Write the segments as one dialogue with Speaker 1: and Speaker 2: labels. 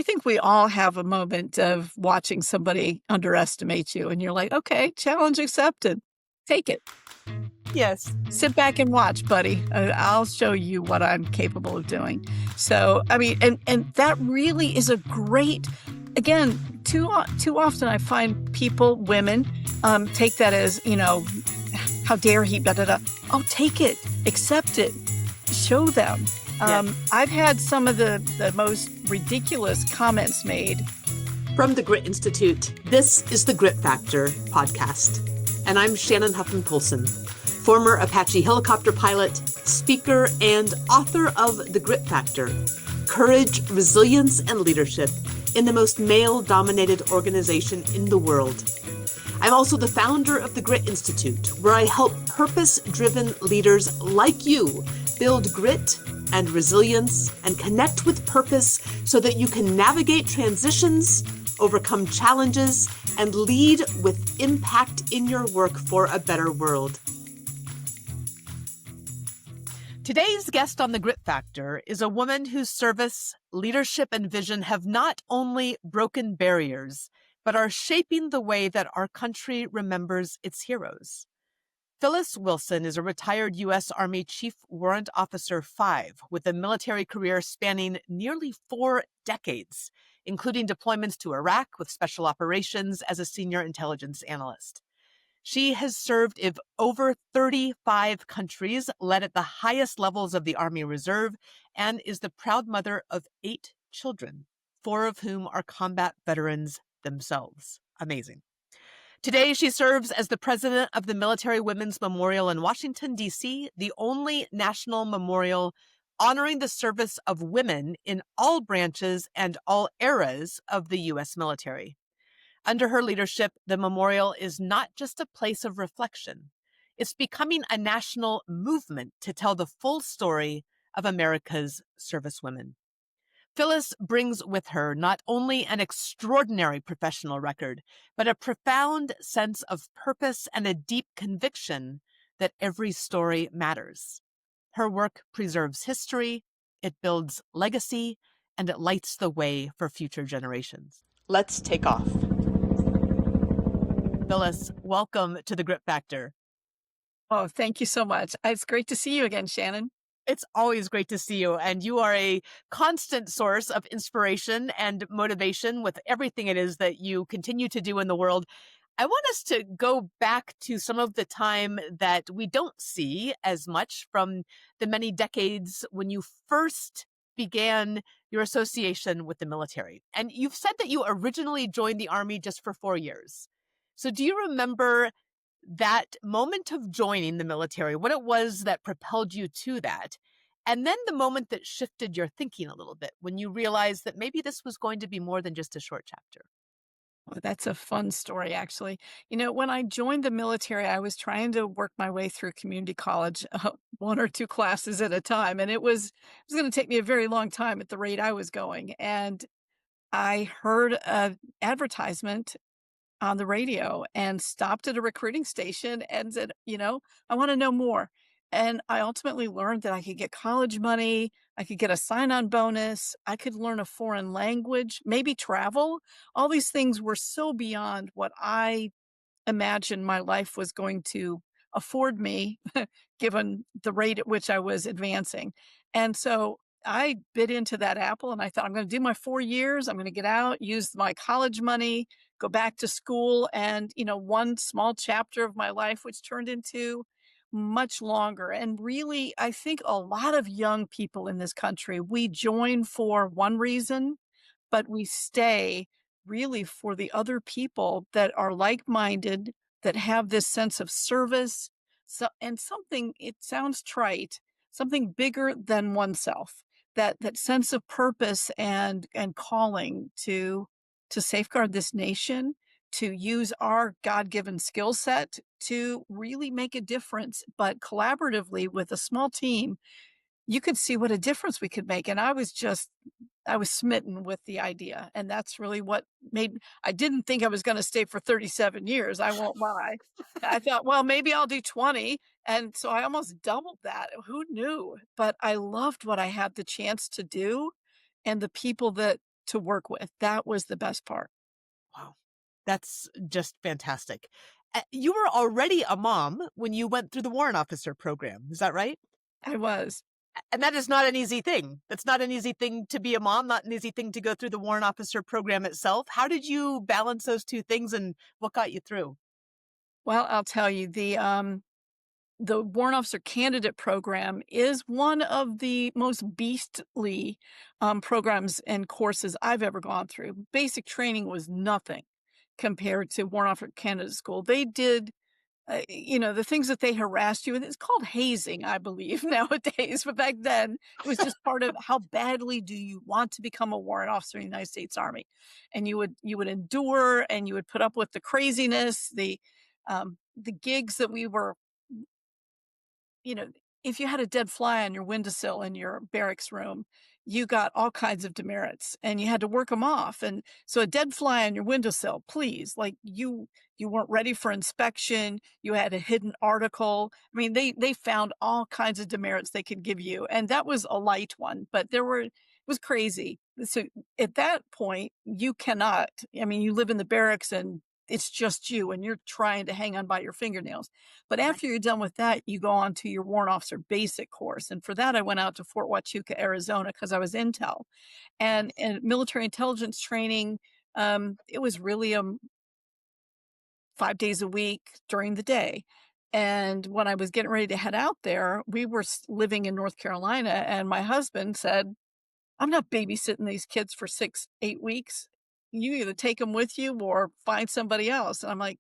Speaker 1: think we all have a moment of watching somebody underestimate you, and you're like, okay, challenge accepted. Take it.
Speaker 2: Yes.
Speaker 1: Sit back and watch, buddy. I'll show you what I'm capable of doing. So, I mean, and that really is a great, again, too often I find people, women, take that as, how dare he, da, da, da. Oh, take it, accept it, show them. I've had some of the most ridiculous comments made.
Speaker 3: From the Grit Institute, this is the Grit Factor podcast. And I'm Shannon Huffman-Polson, former Apache helicopter pilot, speaker, and author of The Grit Factor, Courage, Resilience, and Leadership in the most male-dominated organization in the world. I'm also the founder of the Grit Institute, where I help purpose-driven leaders like you build grit and resilience and connect with purpose so that you can navigate transitions, overcome challenges, and lead with impact in your work for a better world.
Speaker 2: Today's guest on the Grit Factor is a woman whose service, leadership, and vision have not only broken barriers, but are shaping the way that our country remembers its heroes. Phyllis Wilson is a retired U.S. Army Chief Warrant Officer 5 with a military career spanning nearly 4 decades, including deployments to Iraq with special operations as a senior intelligence analyst. She has served in over 35 countries, led at the highest levels of the Army Reserve, and is the proud mother of 8 children, 4 of whom are combat veterans themselves. Amazing. Today, she serves as the president of the Military Women's Memorial in Washington, D.C., the only national memorial honoring the service of women in all branches and all eras of the U.S. military. Under her leadership, the memorial is not just a place of reflection. It's becoming a national movement to tell the full story of America's servicewomen. Phyllis brings with her not only an extraordinary professional record, but a profound sense of purpose and a deep conviction that every story matters. Her work preserves history, it builds legacy, and it lights the way for future generations. Let's take off. Phyllis, welcome to the Grit Factor.
Speaker 1: Oh, thank you so much. It's great to see you again, Shannon.
Speaker 2: It's always great to see you, and you are a constant source of inspiration and motivation with everything it is that you continue to do in the world. I want us to go back to some of the time that we don't see as much from the many decades when you first began your association with the military. And you've said that you originally joined the Army just for 4 years. So do you remember that moment of joining the military, what it was that propelled you to that, and then the moment that shifted your thinking a little bit when you realized that maybe this was going to be more than just a short chapter?
Speaker 1: Oh, that's a fun story, actually. When I joined the military, I was trying to work my way through community college, 1 or 2 classes at a time, and it was going to take me a very long time at the rate I was going. And I heard an advertisement on the radio and stopped at a recruiting station and said, I want to know more. And I ultimately learned that I could get college money, I could get a sign-on bonus, I could learn a foreign language, maybe travel. All these things were so beyond what I imagined my life was going to afford me, given the rate at which I was advancing. And so I bit into that apple and I thought, I'm going to do my 4 years. I'm going to get out, use my college money, go back to school. And, one small chapter of my life, which turned into much longer. And really, I think a lot of young people in this country, we join for one reason, but we stay really for the other people that are like-minded, that have this sense of service, and something, it sounds trite, something bigger than oneself, that sense of purpose and calling to safeguard this nation, to use our God-given skill set to really make a difference, but collaboratively with a small team, you could see what a difference we could make. And I was smitten with the idea. And that's really what I didn't think I was going to stay for 37 years. I won't lie. I thought, well, maybe I'll do 20. And so I almost doubled that. Who knew? But I loved what I had the chance to do and the people that to work with. That was the best part.
Speaker 2: Wow. That's just fantastic. You were already a mom when you went through the Warrant Officer Program. Is that right?
Speaker 1: I was.
Speaker 2: And that is not an easy thing. That's not an easy thing to be a mom, not an easy thing to go through the Warrant Officer Program itself. How did you balance those two things and what got you through?
Speaker 1: Well, I'll tell you, the Warrant Officer Candidate Program is one of the most beastly programs and courses I've ever gone through. Basic training was nothing compared to Warrant Officer Candidate School. They did, the things that they harassed you with. It's called hazing, I believe, nowadays. But back then, it was just part of how badly do you want to become a warrant officer in the United States Army, and you would endure and you would put up with the craziness, the gigs that we were you know, if you had a dead fly on your windowsill in your barracks room, you got all kinds of demerits and you had to work them off. And so a dead fly on your windowsill, please, like you weren't ready for inspection, you had a hidden article. I mean, they found all kinds of demerits they could give you. And that was a light one, but it was crazy. So at that point, you cannot, I mean, you live in the barracks and it's just you and you're trying to hang on by your fingernails. But
Speaker 2: Right.
Speaker 1: after you're done with that, you go on to your warrant officer basic course. And for that, I went out to Fort Huachuca, Arizona, because I was intel and military intelligence training. It was really 5 days a week during the day. And when I was getting ready to head out there, we were living in North Carolina, and my husband said, I'm not babysitting these kids for 6, 8 weeks. You either take them with you or find somebody else. And I'm like,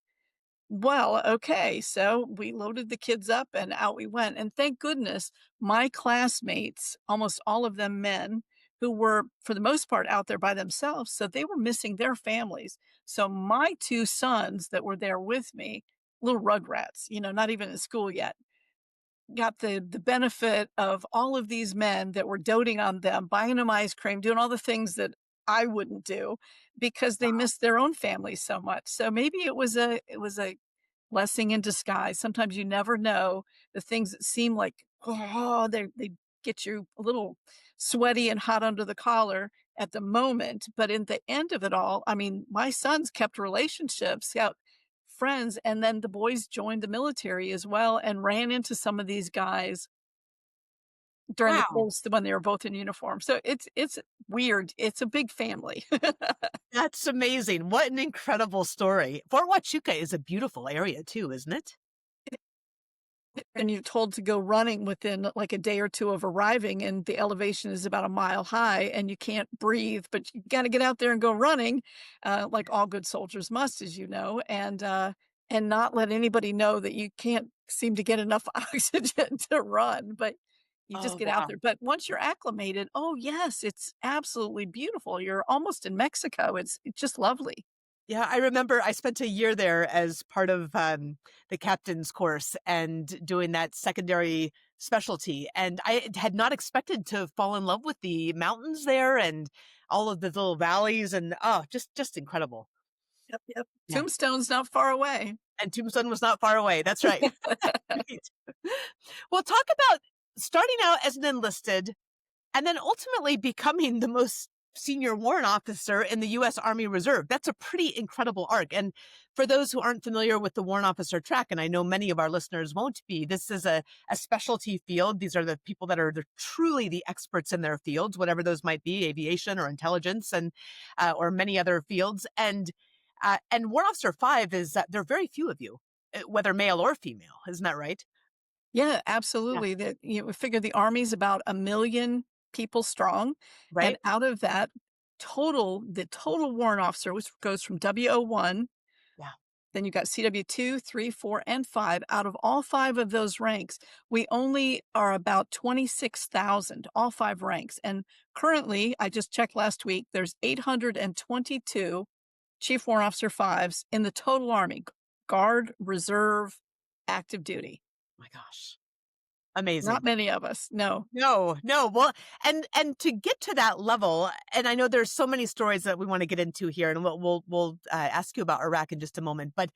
Speaker 1: well, okay. So we loaded the kids up and out we went. And thank goodness my classmates, almost all of them men, who were for the most part out there by themselves. So they were missing their families. So my two sons that were there with me, little rugrats, not even in school yet, got the benefit of all of these men that were doting on them, buying them ice cream, doing all the things that I wouldn't do because they missed their own families so much. So maybe it was a blessing in disguise. Sometimes you never know the things that seem like, oh, they get you a little sweaty and hot under the collar at the moment. But in the end of it all, I mean, my sons kept relationships, got friends, and then the boys joined the military as well and ran into some of these guys during the
Speaker 2: Wow.
Speaker 1: course when they were both in uniform. So it's weird. It's a big family.
Speaker 2: That's amazing. What an incredible story. Fort Huachuca is a beautiful area too, isn't it?
Speaker 1: And you're told to go running within like a day or two of arriving, and the elevation is about a mile high and you can't breathe, but you got to get out there and go running, like all good soldiers must, as you know, and not let anybody know that you can't seem to get enough oxygen to run, but you just
Speaker 2: Oh,
Speaker 1: get out
Speaker 2: wow.
Speaker 1: there. But once you're acclimated, oh yes, it's absolutely beautiful. You're almost in Mexico. It's just lovely.
Speaker 2: Yeah, I remember I spent a year there as part of the captain's course and doing that secondary specialty. And I had not expected to fall in love with the mountains there and all of the little valleys and oh, just incredible.
Speaker 1: Yep, yep.
Speaker 2: Yeah.
Speaker 1: Tombstone's not far away.
Speaker 2: And Tombstone was not far away. That's right. Right. Well, talk about starting out as an enlisted and then ultimately becoming the most senior warrant officer in the U.S. Army Reserve. That's a pretty incredible arc. And for those who aren't familiar with the warrant officer track, and I know many of our listeners won't be, this is a specialty field. These are the people that are truly the experts in their fields, whatever those might be, aviation or intelligence and or many other fields. And Warrant Officer 5 is that there are very few of you, whether male or female. Isn't that right?
Speaker 1: Yeah,
Speaker 2: Yeah.
Speaker 1: absolutely. That we figure the Army's about 1 million people strong, and
Speaker 2: Right?
Speaker 1: out of that the total warrant officer, which goes from WO1,
Speaker 2: Yeah.
Speaker 1: then you got CW2, 3, 4, and 5. Out of all 5 of those ranks, we only are about 26,000, all 5 ranks. And currently, I just checked last week, there's 822 Chief Warrant Officer 5s in the total Army, Guard, Reserve, active duty.
Speaker 2: My gosh.
Speaker 1: Not
Speaker 2: Amazing.
Speaker 1: many of us, no.
Speaker 2: No, no. Well, and to get to that level, and I know there's so many stories that we want to get into here, and we'll ask you about Iraq in just a moment. But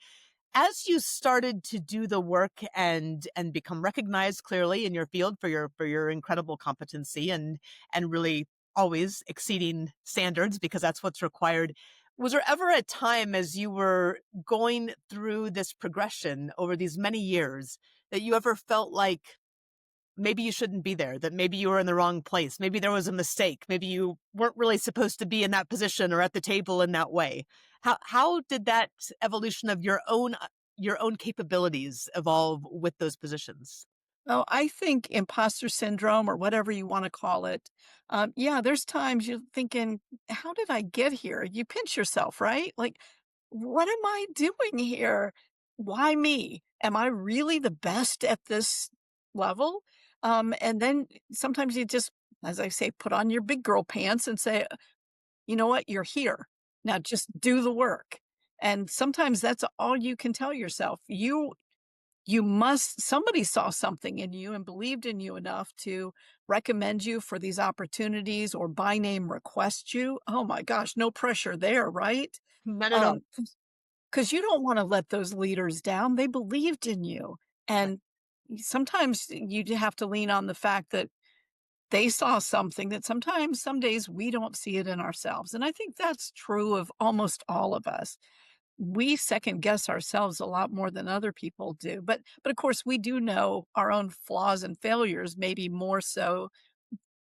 Speaker 2: as you started to do the work and become recognized clearly in your field for your incredible competency and really always exceeding standards because that's what's required. Was there ever a time as you were going through this progression over these many years that you ever felt like maybe you shouldn't be there, that maybe you were in the wrong place, maybe there was a mistake, maybe you weren't really supposed to be in that position or at the table in that way? How did that evolution of your own capabilities evolve with those positions?
Speaker 1: Oh, I think imposter syndrome or whatever you want to call it. Yeah, there's times you're thinking, how did I get here? You pinch yourself, right? Like, what am I doing here? Why me? Am I really the best at this level? And then sometimes you just, as I say, put on your big girl pants and say, you know what? You're here. Now just do the work. And sometimes that's all you can tell yourself. You must somebody saw something in you and believed in you enough to recommend you for these opportunities or by name request you. Oh my gosh, no pressure there, right?
Speaker 2: None at all.
Speaker 1: Um, because you don't wanna let those leaders down. They believed in you.
Speaker 2: Right.
Speaker 1: And sometimes you have to lean on the fact that they saw something that sometimes, some days we don't see it in ourselves. And I think that's true of almost all of us. We second guess ourselves a lot more than other people do. But of course we do know our own flaws and failures, maybe more so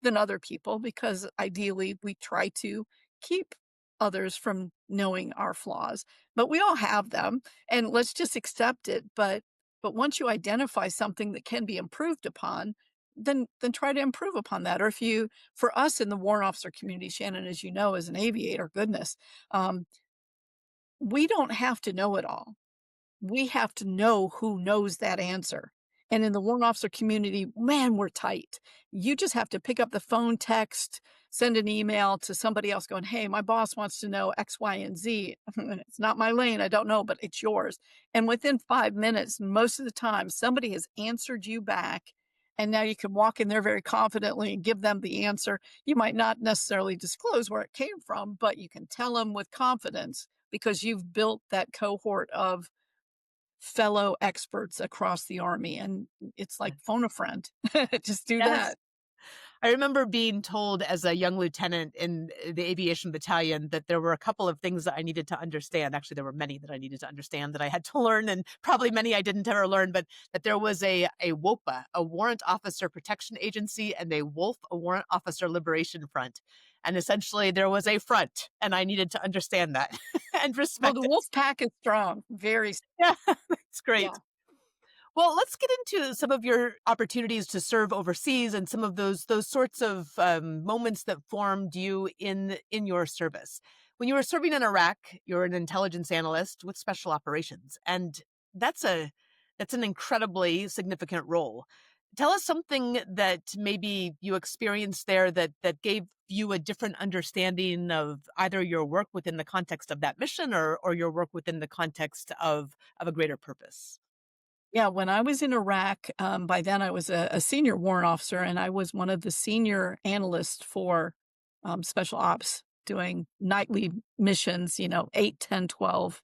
Speaker 1: than other people, because ideally we try to keep others from knowing our flaws. But we all have them, and let's just accept it. But once you identify something that can be improved upon, then try to improve upon that. Or if you, for us in the warrant officer community, Shannon, as you know, as an aviator, goodness, um, we don't have to know it all. We have to know who knows that answer. And in the warrant officer community, man, we're tight. You just have to pick up the phone, text, send an email to somebody else going, hey, my boss wants to know X, Y, and Z. It's not my lane. I don't know, but it's yours. And within 5 minutes, most of the time, somebody has answered you back. And now you can walk in there very confidently and give them the answer. You might not necessarily disclose where it came from, but you can tell them with confidence because you've built that cohort of fellow experts across the Army, and it's like phone a friend. Just do
Speaker 2: Yes.
Speaker 1: that.
Speaker 2: I remember being told as a young lieutenant in the aviation battalion that there were a couple of things that I needed to understand. Actually, there were many that I needed to understand that I had to learn, and probably many I didn't ever learn, but that there was a WOPA, a Warrant Officer Protection Agency, and a WOLF, a Warrant Officer Liberation Front. And essentially, there was a front, and I needed to understand that and
Speaker 1: Well, the
Speaker 2: respect it.
Speaker 1: wolf pack is strong, very s
Speaker 2: Yeah, it's
Speaker 1: yeah.
Speaker 2: great. Well, let's get into some of your opportunities to serve overseas and some of those sorts of moments that formed you in your service. When you were serving in Iraq, you're an intelligence analyst with special operations, and that's a that's an incredibly significant role. Tell us something that maybe you experienced there that gave you a different understanding of either your work within the context of that mission or your work within the context of a greater purpose.
Speaker 1: Yeah, when I was in Iraq, by then I was a senior warrant officer, and I was one of the senior analysts for, special ops doing nightly missions, 8, 10, 12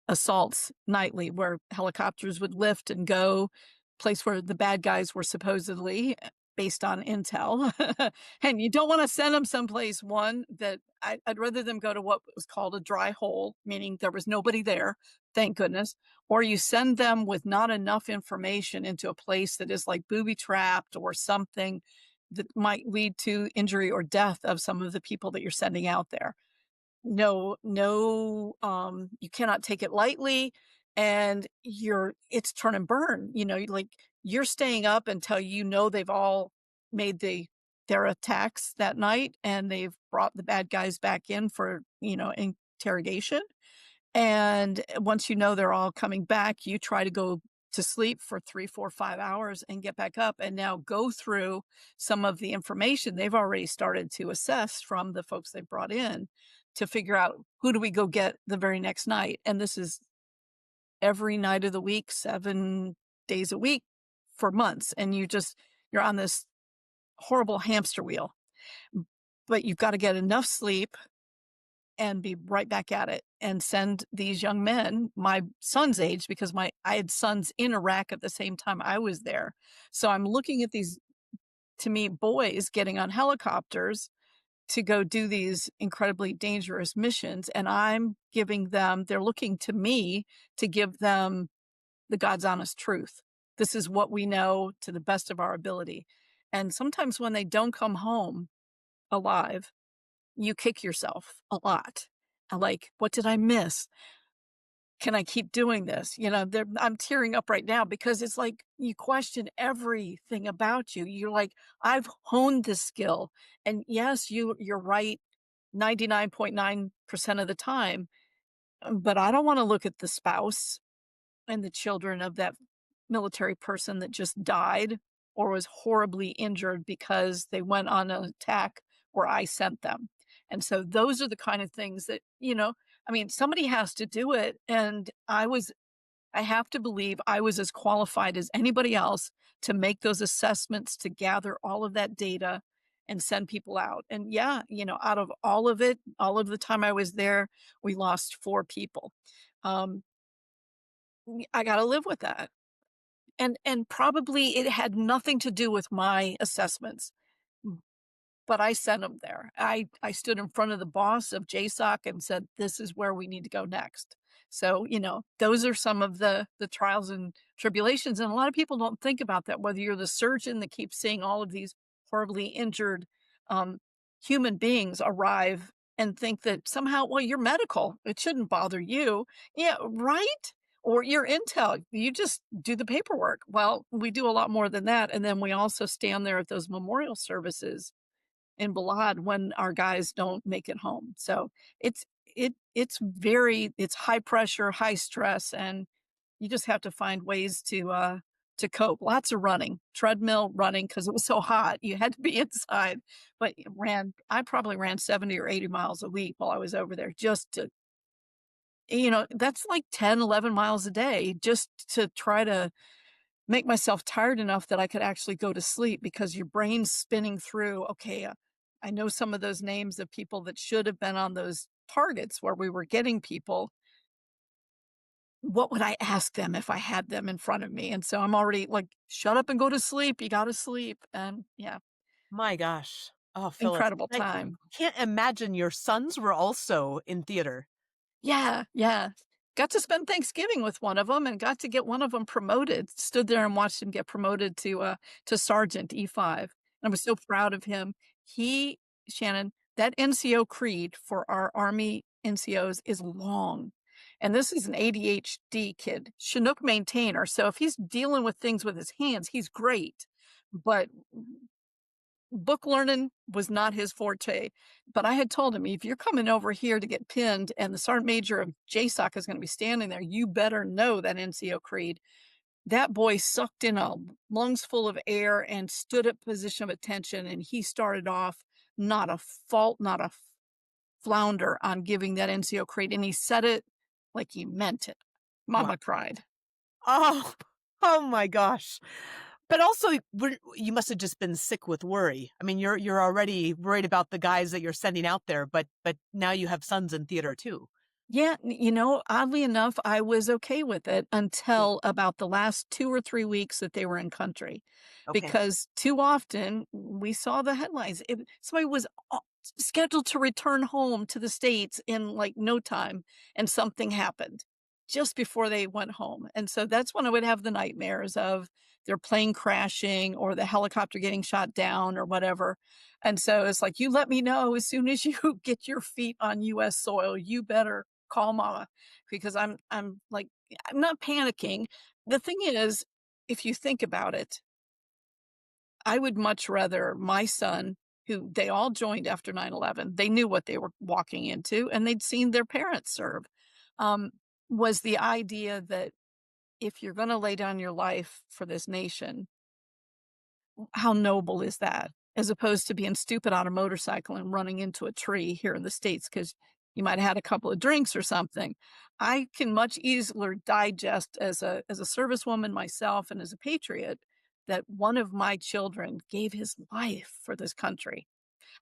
Speaker 1: assaults nightly where helicopters would lift and go place where the bad guys were supposedly based on intel. And you don't want to send them someplace one that I'd rather them go to what was called a dry hole, meaning there was nobody there, thank goodness, or you send them with not enough information into a place that is like booby trapped or something that might lead to injury or death of some of the people that you're sending out there. No, you cannot take it lightly, and it's turn and burn, like, you're staying up until they've all made their attacks that night, and they've brought the bad guys back in for, interrogation, and once they're all coming back, you try to go to sleep for 3, 4, 5 hours and get back up and now go through some of the information they've already started to assess from the folks they brought in to figure out who do we go get the very next night. And this is every night of the week, 7 days a week for months. And you're on this horrible hamster wheel, but you've got to get enough sleep and be right back at it and send these young men my son's age because I had sons in Iraq at the same time I was there. So I'm looking at these, to me, boys getting on helicopters to go do these incredibly dangerous missions, and they're looking to me to give them the God's honest truth. This is what we know to the best of our ability. And sometimes when they don't come home alive, you kick yourself a lot. Like, what did I miss? Can I keep doing this? I'm tearing up right now because it's like you question everything about you. You're like, I've honed this skill. And yes, you're right 99.9% of the time, but I don't want to look at the spouse and the children of that military person that just died or was horribly injured because they went on an attack where I sent them. And so those are the kind of things that, I mean, somebody has to do it. And I have to believe I was as qualified as anybody else to make those assessments, to gather all of that data and send people out. And yeah, out of all of it, all of the time I was there, we lost 4 people. Um, I got to live with that. And probably it had nothing to do with my assessments, but I sent them there. I stood in front of the boss of JSOC and said, "This is where we need to go next." So, those are some of the trials and tribulations, and a lot of people don't think about that, whether you're the surgeon that keeps seeing all of these horribly injured, um, human beings arrive and think that somehow, well, you're medical, it shouldn't bother you. Yeah, right? Or you're intel, you just do the paperwork. Well, we do a lot more than that, and then we also stand there at those memorial services in Balad when our guys don't make it home. So it's it's high pressure, high stress, and you just have to find ways to cope. Lots of running, treadmill running because it was so hot. You had to be inside. But I probably ran 70 or 80 miles a week while I was over there just to, that's like 10, 11 miles a day just to try to make myself tired enough that I could actually go to sleep because your brain's spinning through, okay, I know some of those names of people that should have been on those targets where we were getting people. What would I ask them if I had them in front of me? And so I'm already like, shut up and go to sleep. You got to sleep. And yeah,
Speaker 2: My gosh. Oh, Phyllis,
Speaker 1: incredible
Speaker 2: I
Speaker 1: time.
Speaker 2: can't imagine your sons were also in theater.
Speaker 1: Yeah, yeah. Got to spend Thanksgiving with one of them and got to get one of them promoted. Stood there and watched him get promoted to sergeant E5. I was so proud of him. Shannon, that NCO creed for our Army NCOs is long. And this is an ADHD kid, Chinook maintainer. So if he's dealing with things with his hands, he's great. But book learning was not his forte, but I had told him, if you're coming over here to get pinned and the sergeant major of JSOC is going to be standing there, you better know that NCO creed. That boy sucked in a lungs full of air and stood at position of attention, and he started off not a fault, not a flounder on giving that NCO creed, and he said it like he meant it.
Speaker 2: Wow.
Speaker 1: Mama cried.
Speaker 2: Oh, oh my gosh. But also, you must have just been sick with worry. I mean, you're already worried about the guys that you're sending out there, but now you have sons in theater too.
Speaker 1: Yeah, oddly enough, I was okay with it
Speaker 2: Yeah.
Speaker 1: until about the last 2 or 3 weeks that they were in country,
Speaker 2: Okay.
Speaker 1: because too often we saw the headlines. Somebody was scheduled to return home to the States in like no time, and something happened just before they went home. And so that's when I would have the nightmares of their plane crashing or the helicopter getting shot down or whatever. And so it's like, you let me know as soon as you get your feet on US soil, you better call mama, because I'm like, I'm not panicking. The thing is, if you think about it, I would much rather my son, who they all joined after 9/11, they knew what they were walking into and they'd seen their parents serve, um, was the idea that if you're going to lay down your life for this nation, how noble is that? As opposed to being stupid on a motorcycle and running into a tree here in the States because you might have had a couple of drinks or something. I can much easier digest as a servicewoman myself and as a patriot that one of my children gave his life for this country.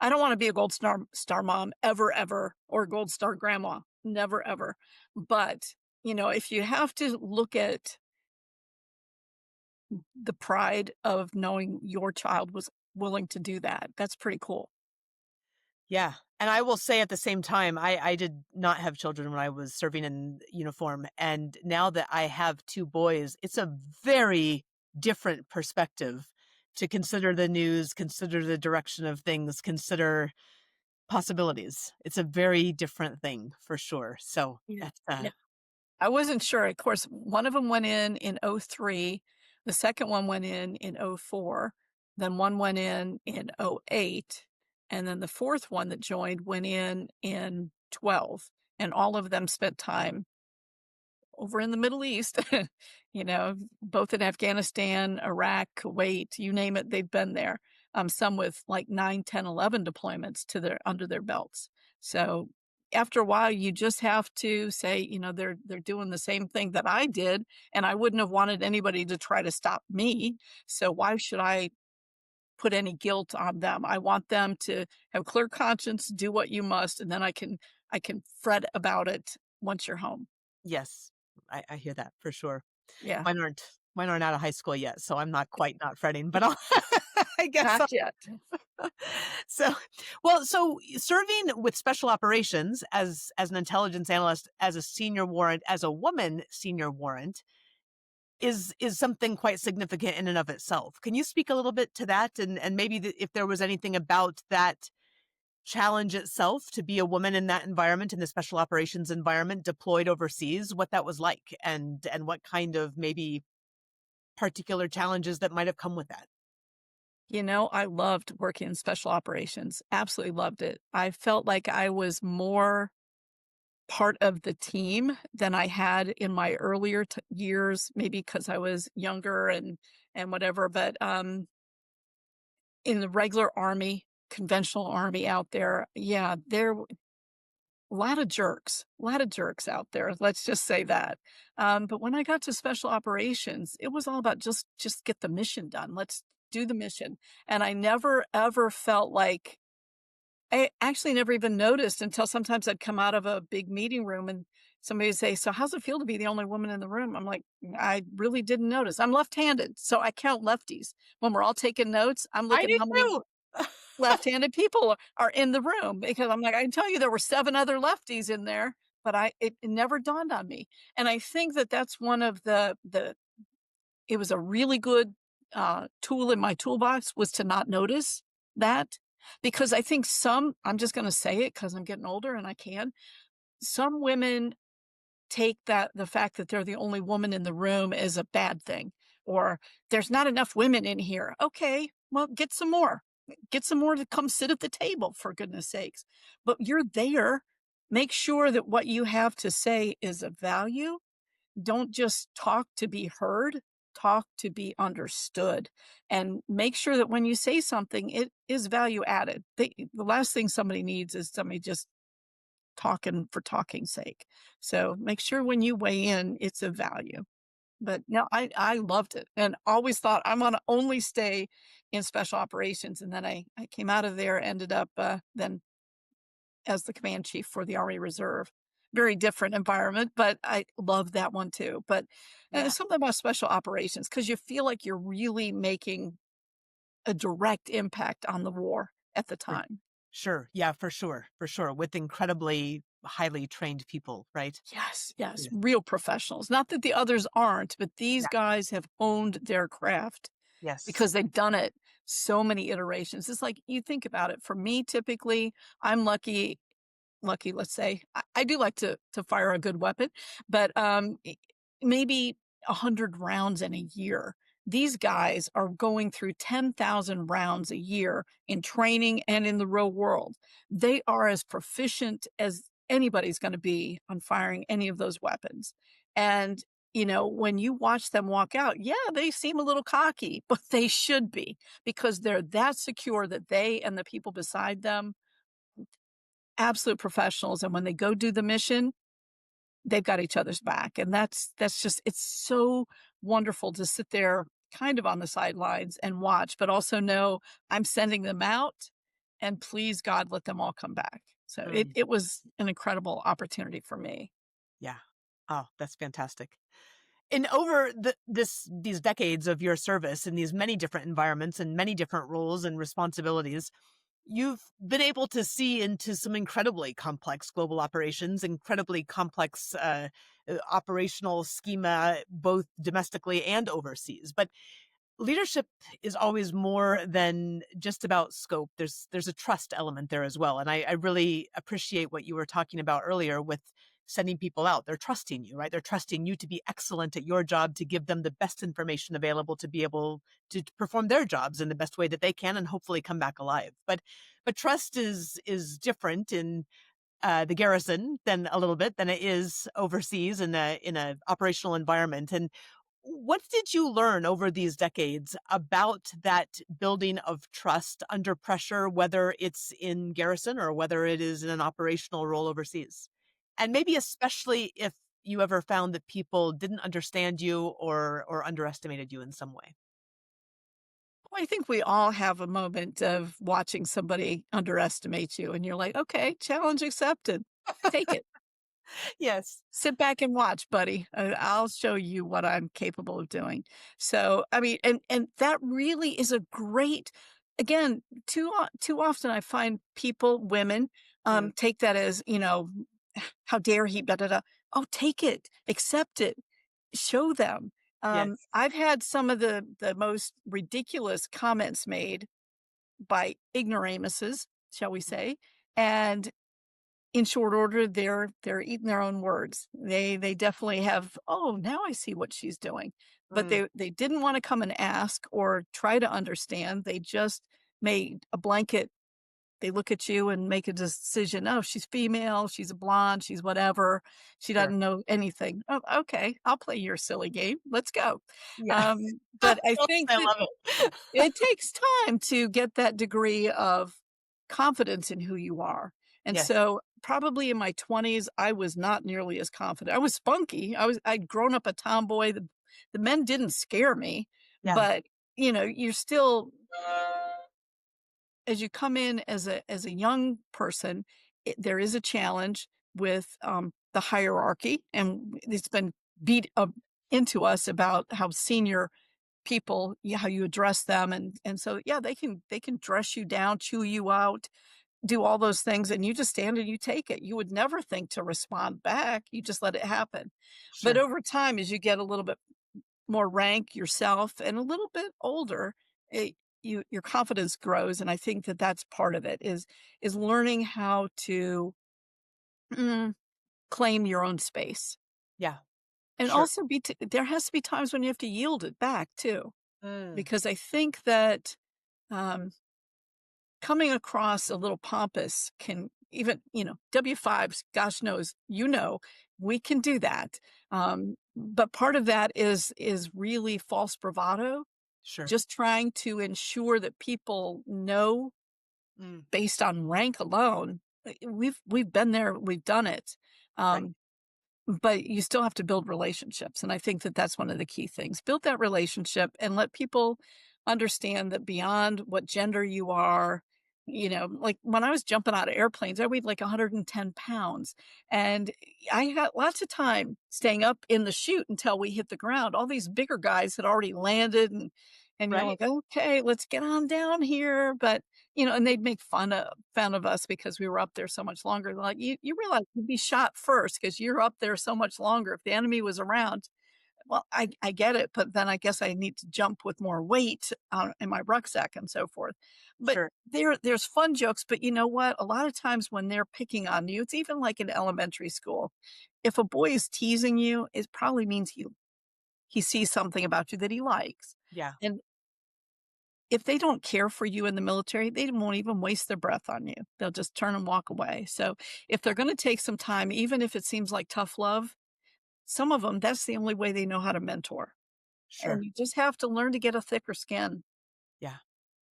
Speaker 1: I don't want to be a gold star mom ever, ever, or a gold star grandma. Never, ever. But, if you have to look at the pride of knowing your child was willing to do that. That's pretty cool.
Speaker 2: Yeah. And I will say at the same time, I did not have children when I was serving in uniform. And now that I have two boys, it's a very different perspective to consider the news, consider the direction of things, consider possibilities. It's a very different thing for sure. So
Speaker 1: Yeah.
Speaker 2: that's,
Speaker 1: Yeah. I wasn't sure. Of course, one of them went in '03. The second one went in '04. Then one went in '08. And then the fourth one that joined went in '12. And all of them spent time over in the Middle East, both in Afghanistan, Iraq, Kuwait, you name it, they've been there. Some with like 9, 10, 11 deployments to their under their belts. So after a while, you just have to say, they're doing the same thing that I did, and I wouldn't have wanted anybody to try to stop me. So why should I put any guilt on them? I want them to have clear conscience, do what you must, and then I can fret about it once you're home.
Speaker 2: yes, I hear that for sure.
Speaker 1: Yeah.
Speaker 2: Mine aren't out of high school yet, so I'm not quite not fretting, but I'll, I guess
Speaker 1: Not yet.
Speaker 2: so, well, so serving with special operations as an intelligence analyst, as a senior warrant, as a woman senior warrant is something quite significant in and of itself. Can you speak a little bit to that, and maybe if there was anything about that challenge itself to be a woman in that environment, in the special operations environment deployed overseas, what that was like, and what kind of maybe particular challenges that might have come with that?
Speaker 1: I loved working in special operations. Absolutely loved it. I felt like I was more part of the team than I had in my earlier years, maybe because I was younger and whatever. But in the regular army, conventional army out there, yeah, a lot of jerks out there. Let's just say that. But when I got to special operations, it was all about just get the mission done. Let's do the mission. And I never ever felt like I actually never even noticed until sometimes I'd come out of a big meeting room and somebody would say, "So how's it feel to be the only woman in the room?" I'm like, I really didn't notice. I'm left-handed, so I count lefties. When we're all taking notes, I'm
Speaker 2: I
Speaker 1: looking
Speaker 2: do
Speaker 1: how many
Speaker 2: too.
Speaker 1: left-handed people are in the room because I'm like, I can tell you there were 7 other lefties in there, but it never dawned on me. And I think that that's one of the it was a really good, tool in my toolbox was to not notice that, because I think I'm just gonna say it because 'cause I'm getting older and I can. Some women take the fact that they're the only woman in the room as a bad thing, or there's not enough women in here. Okay, well, get some more. Get some more to come sit at the table, for goodness sakes. But you're there. Make sure that what you have to say is of value. Don't just talk to be heard, talk to be understood, and make sure that when you say something, it is value added. The last thing somebody needs is somebody just talking for talking's sake. So make sure when you weigh in, it's of value. But no, I loved it and always thought I'm gonna only stay in special operations. And then I came out of there, ended up then as the command chief for the Army Reserve. Very different environment, but I love that one too. But
Speaker 2: Yeah,
Speaker 1: something about special operations because you feel like you're really making a direct impact on the war at the
Speaker 2: for
Speaker 1: time.
Speaker 2: sure. Yeah, for sure, with incredibly highly trained people, right?
Speaker 1: Yes, yes,
Speaker 2: Yeah.
Speaker 1: real professionals. Not that the others aren't, but these
Speaker 2: Yeah.
Speaker 1: guys have honed their craft
Speaker 2: Yes.
Speaker 1: because they've done it so many iterations. It's like you think about it. For me, typically, I'm lucky, let's say. I do like to fire a good weapon, but maybe 100 rounds in a year. These guys are going through 10,000 rounds a year in training and in the real world. They are as proficient as anybody's going to be on firing any of those weapons. And when you watch them walk out, yeah, they seem a little cocky, but they should be because they're that secure that they and the people beside them absolute professionals, and when they go do the mission, they've got each other's back, and that's just it's so wonderful to sit there kind of on the sidelines and watch, but also know I'm sending them out, and please God, let them all come back. So it
Speaker 2: Mm,
Speaker 1: it was an incredible opportunity for me.
Speaker 2: yeah. Oh, that's fantastic. And over these decades of your service in these many different environments and many different roles and responsibilities, you've been able to see into some incredibly complex global operations, incredibly complex operational schema, both domestically and overseas. But leadership is always more than just about scope. There's a trust element there as well. And I really appreciate what you were talking about earlier with sending people out. They're trusting you, right? They're trusting you to be excellent at your job, to give them the best information available to be able to perform their jobs in the best way that they can and hopefully come back alive. But trust is different in the garrison than a little bit than it is overseas in a operational environment. And what did you learn over these decades about that building of trust under pressure, whether it's in garrison or whether it is in an operational role overseas? And maybe especially if you ever found that people didn't understand you or underestimated you in some way.
Speaker 1: Well, I think we all have a moment of watching somebody underestimate you, and you're like, okay, challenge accepted. Take it.
Speaker 2: Yes.
Speaker 1: Sit back and watch, buddy. I'll show you what I'm capable of doing. So, I mean, and that really is a great. Again, too often I find people, women,
Speaker 2: Mm,
Speaker 1: take that as how dare he? Da da da. Oh, take it, accept it, show them.
Speaker 2: yes.
Speaker 1: I've had some of the most ridiculous comments made by ignoramuses, shall we say, and in short order, they're eating their own words. They definitely have, "Oh, now I see what she's doing." But
Speaker 2: Mm,
Speaker 1: they didn't wanna come and ask or try to understand. They just made a blanket. They look at you and make a decision, "Oh, she's female, she's a blonde, she's whatever. She
Speaker 2: sure.
Speaker 1: doesn't know anything." "Oh, okay, I'll play your silly game. Let's go."
Speaker 2: Yeah.
Speaker 1: But I think
Speaker 2: I
Speaker 1: that
Speaker 2: love it.
Speaker 1: it takes time to get that degree of confidence in who you are. And
Speaker 2: Yes.
Speaker 1: so probably in my 20s, I was not nearly as confident. I was spunky. I'd grown up a tomboy. The men didn't scare me,
Speaker 2: Yeah.
Speaker 1: but you're still as you come in as a young person, there is a challenge with the hierarchy, and it's been beat up into us about how senior people, how you address them, and so yeah, they can dress you down, chew you out, do all those things, and you just stand and you take it. You would never think to respond back. You just let it happen. But
Speaker 2: Sure.
Speaker 1: over time, as you get a little bit more rank yourself and a little bit older, your confidence grows, and I think that that's part of it is learning how to mm, claim your own space,
Speaker 2: Yeah.
Speaker 1: and
Speaker 2: Sure.
Speaker 1: also there has to be times when you have to yield it back too,
Speaker 2: Mm,
Speaker 1: because I think that um, coming across a little pompous can even, W5s, gosh knows, we can do that. But part of that is really false bravado,
Speaker 2: sure.
Speaker 1: just trying to ensure that people know
Speaker 2: Mm,
Speaker 1: based on rank alone. We've been there, we've done it.
Speaker 2: right.
Speaker 1: Um, but you still have to build relationships, and I think that that's one of the key things. Build that relationship and let people understand that beyond what gender you are, like when I was jumping out of airplanes, I weighed like 110 pounds, and I had lots of time staying up in the chute until we hit the ground. All these bigger guys had already landed, and you're
Speaker 2: Right.
Speaker 1: like, "Okay, let's get on down here," but and they'd make fun of us because we were up there so much longer. They're like, you realize you'd be shot first because you're up there so much longer. If the enemy was around, well, I get it, but then I guess I need to jump with more weight in my rucksack and so forth. But
Speaker 2: Sure.
Speaker 1: there's fun jokes, but you know what? A lot of times when they're picking on you, it's even like in elementary school. If a boy is teasing you, it probably means he sees something about you that he likes.
Speaker 2: Yeah.
Speaker 1: And if they don't care for you in the military, they won't even waste their breath on you. They'll just turn and walk away. So if they're going to take some time, even if it seems like tough love, some of them, that's the only way they know how to mentor. And
Speaker 2: Sure.
Speaker 1: you just have to learn to get a thicker skin.
Speaker 2: Yeah.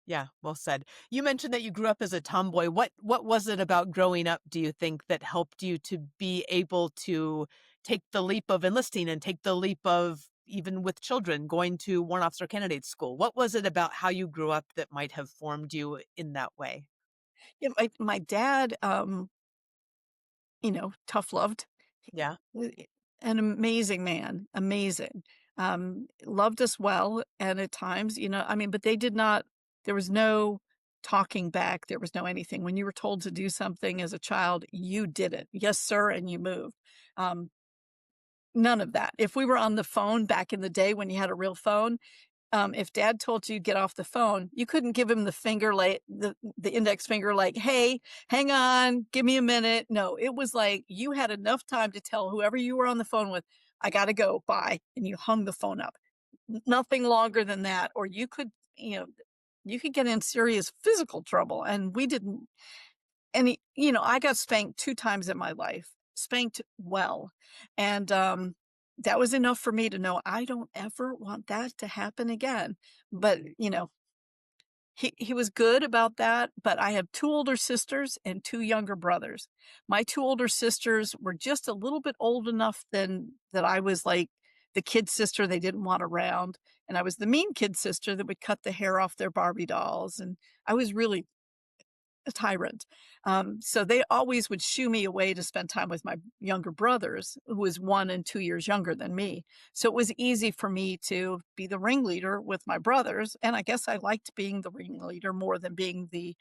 Speaker 2: Yeah. Well said. You mentioned that you grew up as a tomboy. What was it about growing up, do you think, that helped you to be able to take the leap of enlisting and take the leap of even with children going to Warrant Officer Candidate School? What was it about how you grew up that might have formed you in that way?
Speaker 1: Yeah, my dad, tough loved,
Speaker 2: Yeah.
Speaker 1: an amazing man, amazing. Loved us well. And at times, I mean, but they did not, there was no talking back. There was no anything. When you were told to do something as a child, you did it. Yes, sir, and you moved. Um, None of that. If we were on the phone back in the day when you had a real phone, if dad told you to get off the phone, you couldn't give him the finger like the index finger like, "Hey, hang on, give me a minute." No, it was like you had enough time to tell whoever you were on the phone with, "I gotta go, bye," and you hung the phone up. Nothing longer than that, or you know, you could get in serious physical trouble, and we didn't any I got spanked 2 times in my life, spanked well, and, that was enough for me to know I don't ever want that to happen again, but, he was good about that, but I have 2 older sisters and 2 younger brothers. My 2 older sisters were just a little bit old enough then that I was, like, the kid sister they didn't want around, and I was the mean kid sister that would cut the hair off their Barbie dolls, and I was really a tyrant. So they always would shoo me away to spend time with my younger brothers, who was 1 and 2 years younger than me. So it was easy for me to be the ringleader with my brothers, and I guess I liked being the ringleader more than being the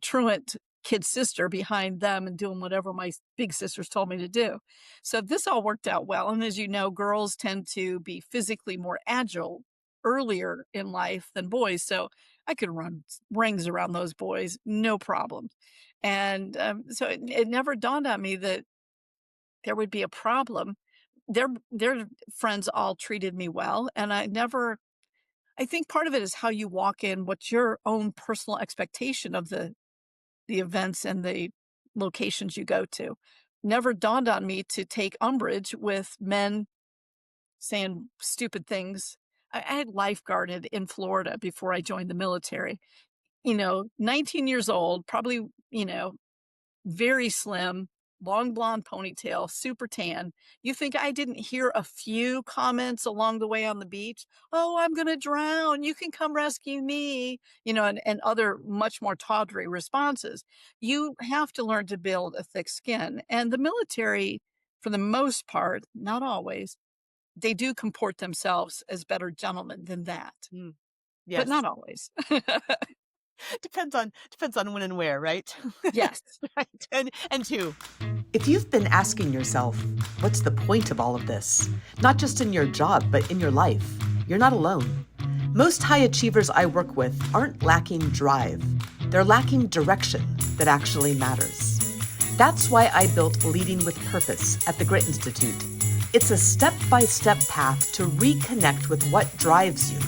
Speaker 1: truant kid sister behind them and doing whatever my big sisters told me to do. So this all worked out well. And as you know, girls tend to be physically more agile earlier in life than boys. So I could run rings around those boys, no problem. And so it never dawned on me that there would be a problem. Their friends all treated me well, and I think part of it is how you walk in, what's your own personal expectation of the events and the locations you go to. Never dawned on me to take umbrage with men saying stupid things. I had lifeguarded in Florida before I joined the military. 19 years old, probably, you know, very slim, long blonde ponytail, super tan. You think I didn't hear a few comments along the way on the beach? "Oh, I'm gonna drown. You can come rescue me," and other much more tawdry responses. You have to learn to build a thick skin. And the military, for the most part, not always, they do comport themselves as better gentlemen than that,
Speaker 2: Mm,
Speaker 1: but not
Speaker 2: yes.
Speaker 1: always.
Speaker 2: Depends on when and where, right?
Speaker 1: Yes.
Speaker 2: Right. And two.
Speaker 3: If you've been asking yourself, what's the point of all of this? Not just in your job, but in your life, you're not alone. Most high achievers I work with aren't lacking drive. They're lacking direction that actually matters. That's why I built Leading with Purpose at the Grit Institute. It's a step-by-step path to reconnect with what drives you,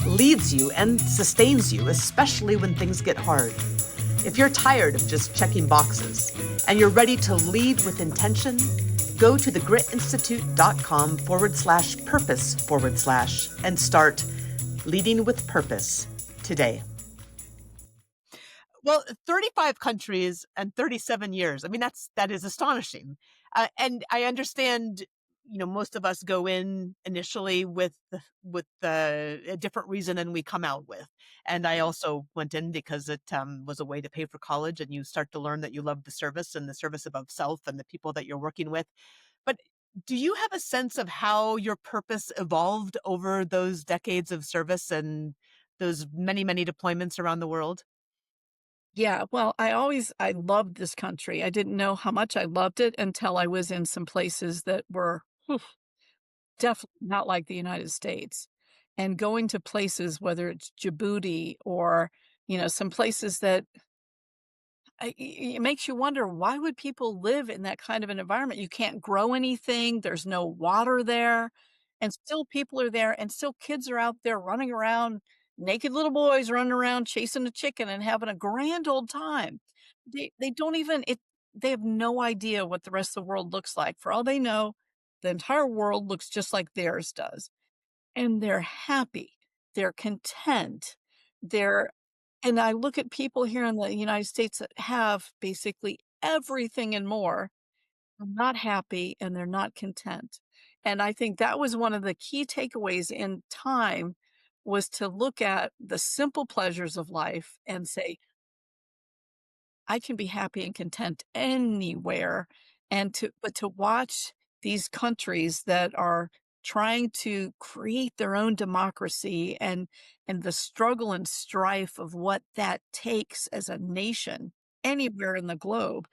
Speaker 3: leads you, and sustains you, especially when things get hard. If you're tired of just checking boxes and you're ready to lead with intention, go to thegritinstitute.com/purpose/ and start Leading with Purpose today.
Speaker 2: Well, 35 countries and 37 years. I mean, that is astonishing. And I understand, most of us go in initially with a different reason than we come out with. And I also went in because it was a way to pay for college, and you start to learn that you love the service and the service above self and the people that you're working with. But do you have a sense of how your purpose evolved over those decades of service and those many, many deployments around the world?
Speaker 1: Yeah, well, I loved this country. I didn't know how much I loved it until I was in some places that were definitely not like the United States. And going to places, whether it's Djibouti or, some places that it makes you wonder, why would people live in that kind of an environment? You can't grow anything, there's no water there, and still people are there, and still kids are out there running around, naked little boys running around chasing a chicken and having a grand old time. They don't even they have no idea what the rest of the world looks like. For all they know, the entire world looks just like theirs does. And they're happy, they're content, they're and I look at people here in the United States that have basically everything and more, are not happy and they're not content. And I think that was one of the key takeaways in time was to look at the simple pleasures of life and say, I can be happy and content anywhere. And to watch these countries that are trying to create their own democracy and the struggle and strife of what that takes as a nation anywhere in the globe.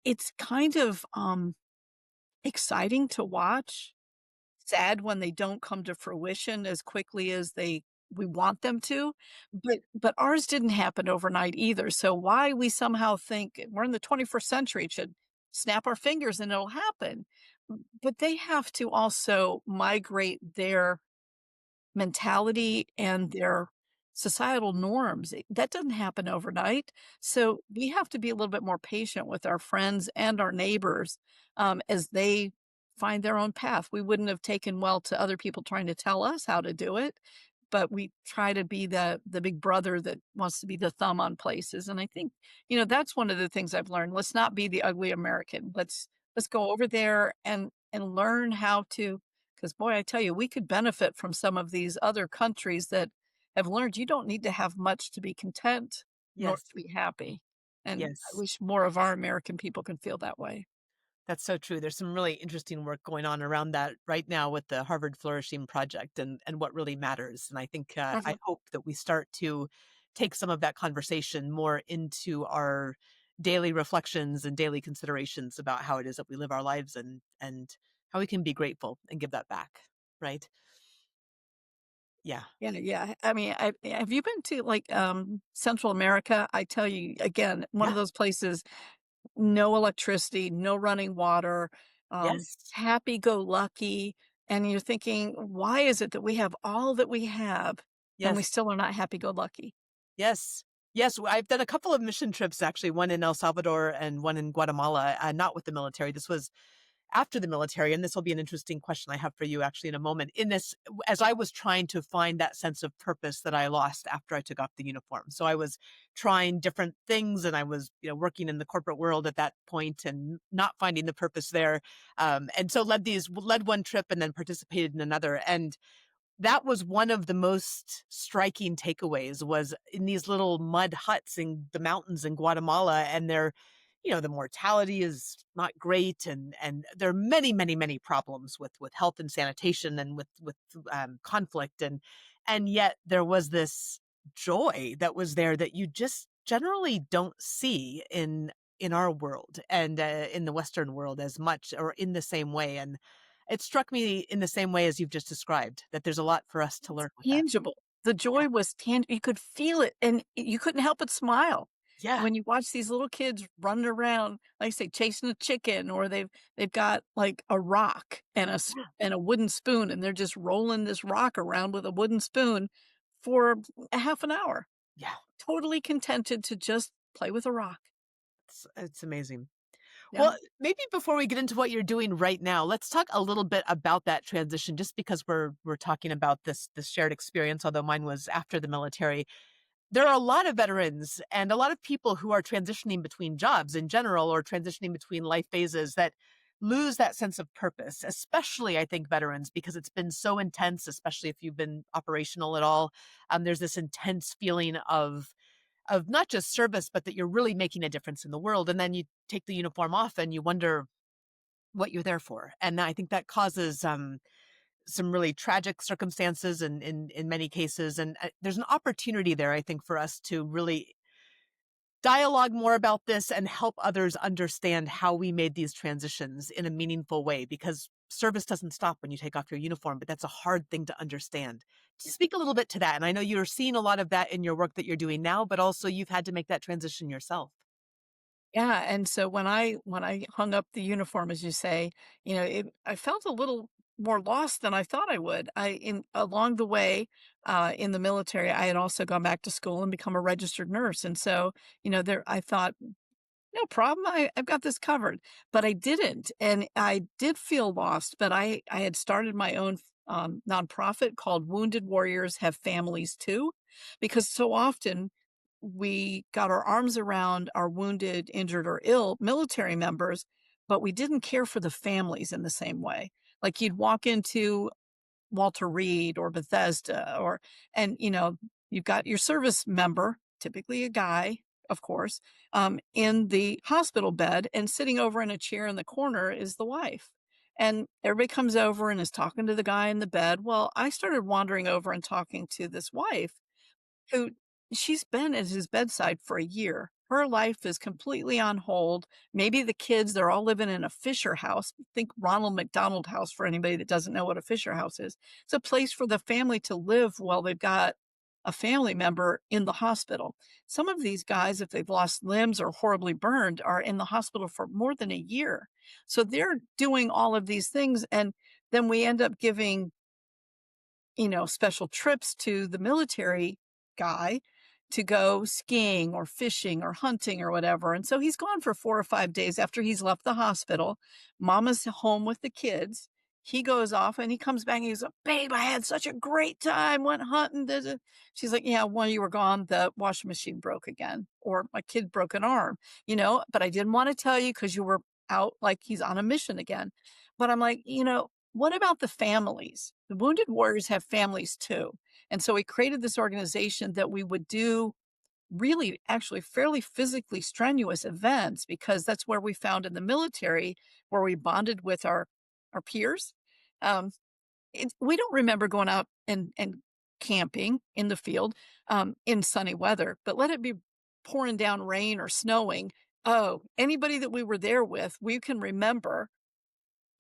Speaker 1: It's kind of exciting to watch, sad when they don't come to fruition as quickly as we want them to, but ours didn't happen overnight either, so why we somehow think we're in the 21st century, it should snap our fingers and it'll happen, but they have to also migrate their mentality and their societal norms. That doesn't happen overnight. So we have to be a little bit more patient with our friends and our neighbors as they find their own path. We wouldn't have taken well to other people trying to tell us how to do it, but we try to be the big brother that wants to be the thumb on places. And I think, that's one of the things I've learned. Let's not be the ugly American. Let's go over there and learn how to, because boy, I tell you, we could benefit from some of these other countries that have learned you don't need to have much to be content nor
Speaker 2: Yes.
Speaker 1: to be happy. And I
Speaker 2: Yes.
Speaker 1: wish more of our American people can feel that way.
Speaker 2: That's so true. There's some really interesting work going on around that right now with the Harvard Flourishing Project and what really matters. And I think I
Speaker 1: Mhm.
Speaker 2: hope that we start to take some of that conversation more into our daily reflections and daily considerations about how it is that we live our lives and how we can be grateful and give that back. Right? Yeah.
Speaker 1: Yeah, yeah. I mean, have you been to like Central America? I tell you again, one
Speaker 2: Yeah.
Speaker 1: of those places, no electricity, no running water,
Speaker 2: Yes.
Speaker 1: happy go lucky. And you're thinking, why is it that we have all that we have and we
Speaker 2: Yes.
Speaker 1: still are not happy go lucky?
Speaker 2: Yes. Yes, I've done a couple of mission trips actually, one in El Salvador and one in Guatemala, not with the military. This was after the military, and this will be an interesting question I have for you actually in a moment. In this, as I was trying to find that sense of purpose that I lost after I took off the uniform. So I was trying different things and I was, working in the corporate world at that point and not finding the purpose there. And so led one trip and then participated in another. And that was one of the most striking takeaways was in these little mud huts in the mountains in Guatemala, and the mortality is not great, and there are many, many, many problems with health and sanitation and with conflict, and yet there was this joy that was there that you just generally don't see in our world and in the Western world as much or in the same way, and it struck me in the same way as you've just described, that there's a lot for us to learn with that.
Speaker 1: Tangible. The
Speaker 2: Yeah.
Speaker 1: joy was you could feel it, and you couldn't help but smile.
Speaker 2: Yeah.
Speaker 1: When you watch these little kids running around, like I say, chasing a chicken, or they've got, like, a rock
Speaker 2: Yeah.
Speaker 1: and a wooden spoon, and they're just rolling this rock around with a wooden spoon for a half an hour,
Speaker 2: Yeah.
Speaker 1: totally contented to just play with a rock.
Speaker 2: It's amazing.
Speaker 1: Yeah.
Speaker 2: Well, maybe before we get into what you're doing right now, let's talk a little bit about that transition just because we're talking about this shared experience, although mine was after the military. There are a lot of veterans and a lot of people who are transitioning between jobs in general or transitioning between life phases that lose that sense of purpose, especially I think veterans, because it's been so intense, especially if you've been operational at all. There's this intense feeling of not just service, but that you're really making a difference in the world. And then you take the uniform off and you wonder what you're there for. And I think that causes some really tragic circumstances in many cases. And there's an opportunity there, I think, for us to really dialogue more about this and help others understand how we made these transitions in a meaningful way, because service doesn't stop when you take off your uniform, but that's a hard thing to understand. Speak a little bit to that. And I know you're seeing a lot of that in your work that you're doing now, but also you've had to make that transition yourself.
Speaker 1: Yeah, and so when I hung up the uniform, as you say, I felt a little more lost than I thought I would. I in along the way in the military, I had also gone back to school and become a registered nurse, and so there I thought no problem. I've got this covered, but I didn't, and I did feel lost. But I had started my own nonprofit called Wounded Warriors Have Families Too, because so often we got our arms around our wounded, injured, or ill military members, but we didn't care for the families in the same way. Like you'd walk into Walter Reed or Bethesda and you've got your service member, typically a guy, of course, in the hospital bed, and sitting over in a chair in the corner is the wife. And everybody comes over and is talking to the guy in the bed. Well, I started wandering over and talking to this wife who she's been at his bedside for a year. Her life is completely on hold. Maybe the kids, they're all living in a Fisher house. Think Ronald McDonald House for anybody that doesn't know what a Fisher house is. It's a place for the family to live while they've got a family member in the hospital. Some of these guys, if they've lost limbs or horribly burned, are in the hospital for more than a year. So they're doing all of these things. And then we end up giving special trips to the military guy to go skiing or fishing or hunting or whatever. And so he's gone for 4 or 5 days after he's left the hospital. Mama's home with the kids. He goes off and he comes back and he's like, babe, I had such a great time, went hunting. She's like, yeah, while you were gone, the washing machine broke again, or my kid broke an arm, but I didn't want to tell you because you were out, like he's on a mission again. But I'm like, what about the families? The wounded warriors have families too. And so we created this organization that we would do really actually fairly physically strenuous events, because that's where we found in the military where we bonded with our peers. Um, we don't remember going out and camping in the field in sunny weather, but let it be pouring down rain or snowing. Oh, anybody that we were there with, we can remember.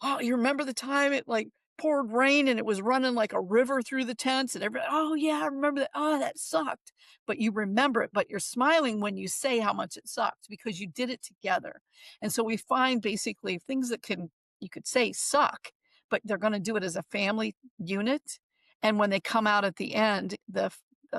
Speaker 1: Oh, you remember the time it, like, poured rain and it was running like a river through the tents and everybody, "Oh, yeah, I remember that. Oh, that sucked." But you remember it, but you're smiling when you say how much it sucked because you did it together. And so we find basically things that you could say suck, but they're gonna do it as a family unit. And when they come out at the end, the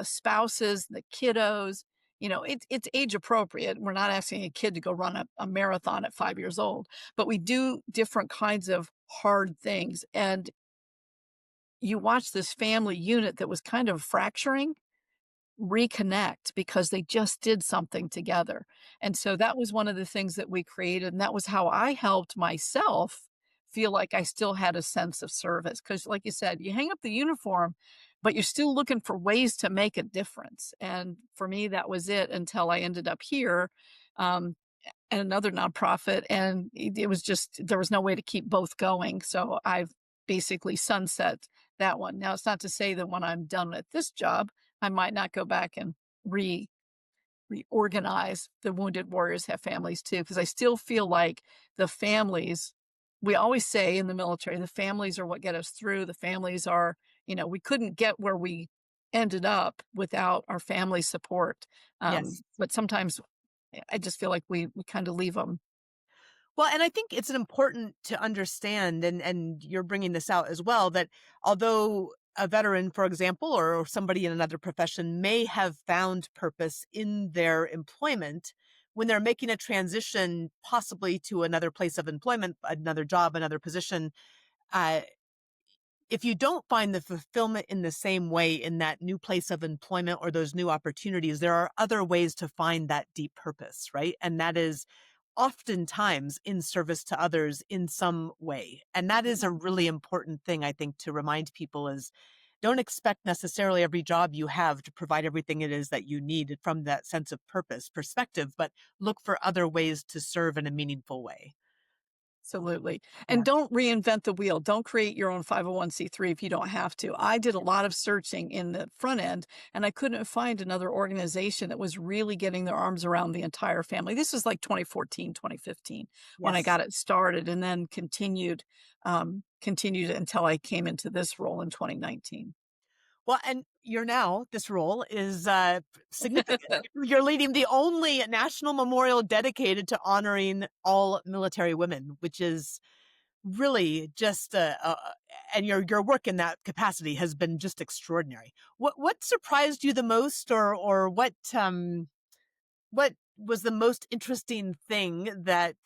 Speaker 1: spouses, the kiddos, it's age appropriate. We're not asking a kid to go run a marathon at 5 years old, but we do different kinds of hard things. And you watch this family unit that was kind of fracturing reconnect because they just did something together. And so that was one of the things that we created. And that was how I helped myself feel like I still had a sense of service. Because, like you said, you hang up the uniform, but you're still looking for ways to make a difference. And for me, that was it until I ended up here. Um, at another nonprofit, and it was just there was no way to keep both going. So I've basically sunset that one. Now, it's not to say that when I'm done at this job, I might not go back and reorganize the wounded warriors have families too, because I still feel like the families, we always say in the military, the families are what get us through. The families are, we couldn't get where we ended up without our family support.
Speaker 2: Yes.
Speaker 1: But sometimes I just feel like we kind of leave them.
Speaker 2: Well, and I think it's important to understand, and you're bringing this out as well, that although a veteran, for example, or somebody in another profession may have found purpose in their employment, when they're making a transition possibly to another place of employment, another job, another position, uh, if you don't find the fulfillment in the same way in that new place of employment or those new opportunities, there are other ways to find that deep purpose, right? And that is oftentimes in service to others in some way. And that is a really important thing, I think, to remind people is don't expect necessarily every job you have to provide everything it is that you need from that sense of purpose perspective, but look for other ways to serve in a meaningful way.
Speaker 1: Absolutely. And
Speaker 2: Yeah.
Speaker 1: don't reinvent the wheel. Don't create your own 501(c)(3) if you don't have to. I did a lot of searching in the front end, and I couldn't find another organization that was really getting their arms around the entire family. This was like 2014, 2015 when I
Speaker 2: Yes.
Speaker 1: got it started, and then continued until I came into this role in 2019.
Speaker 2: Well, and this role is significant. You're leading the only national memorial dedicated to honoring all military women, which is really just, and your work in that capacity has been just extraordinary. What surprised you the most, or what was the most interesting thing that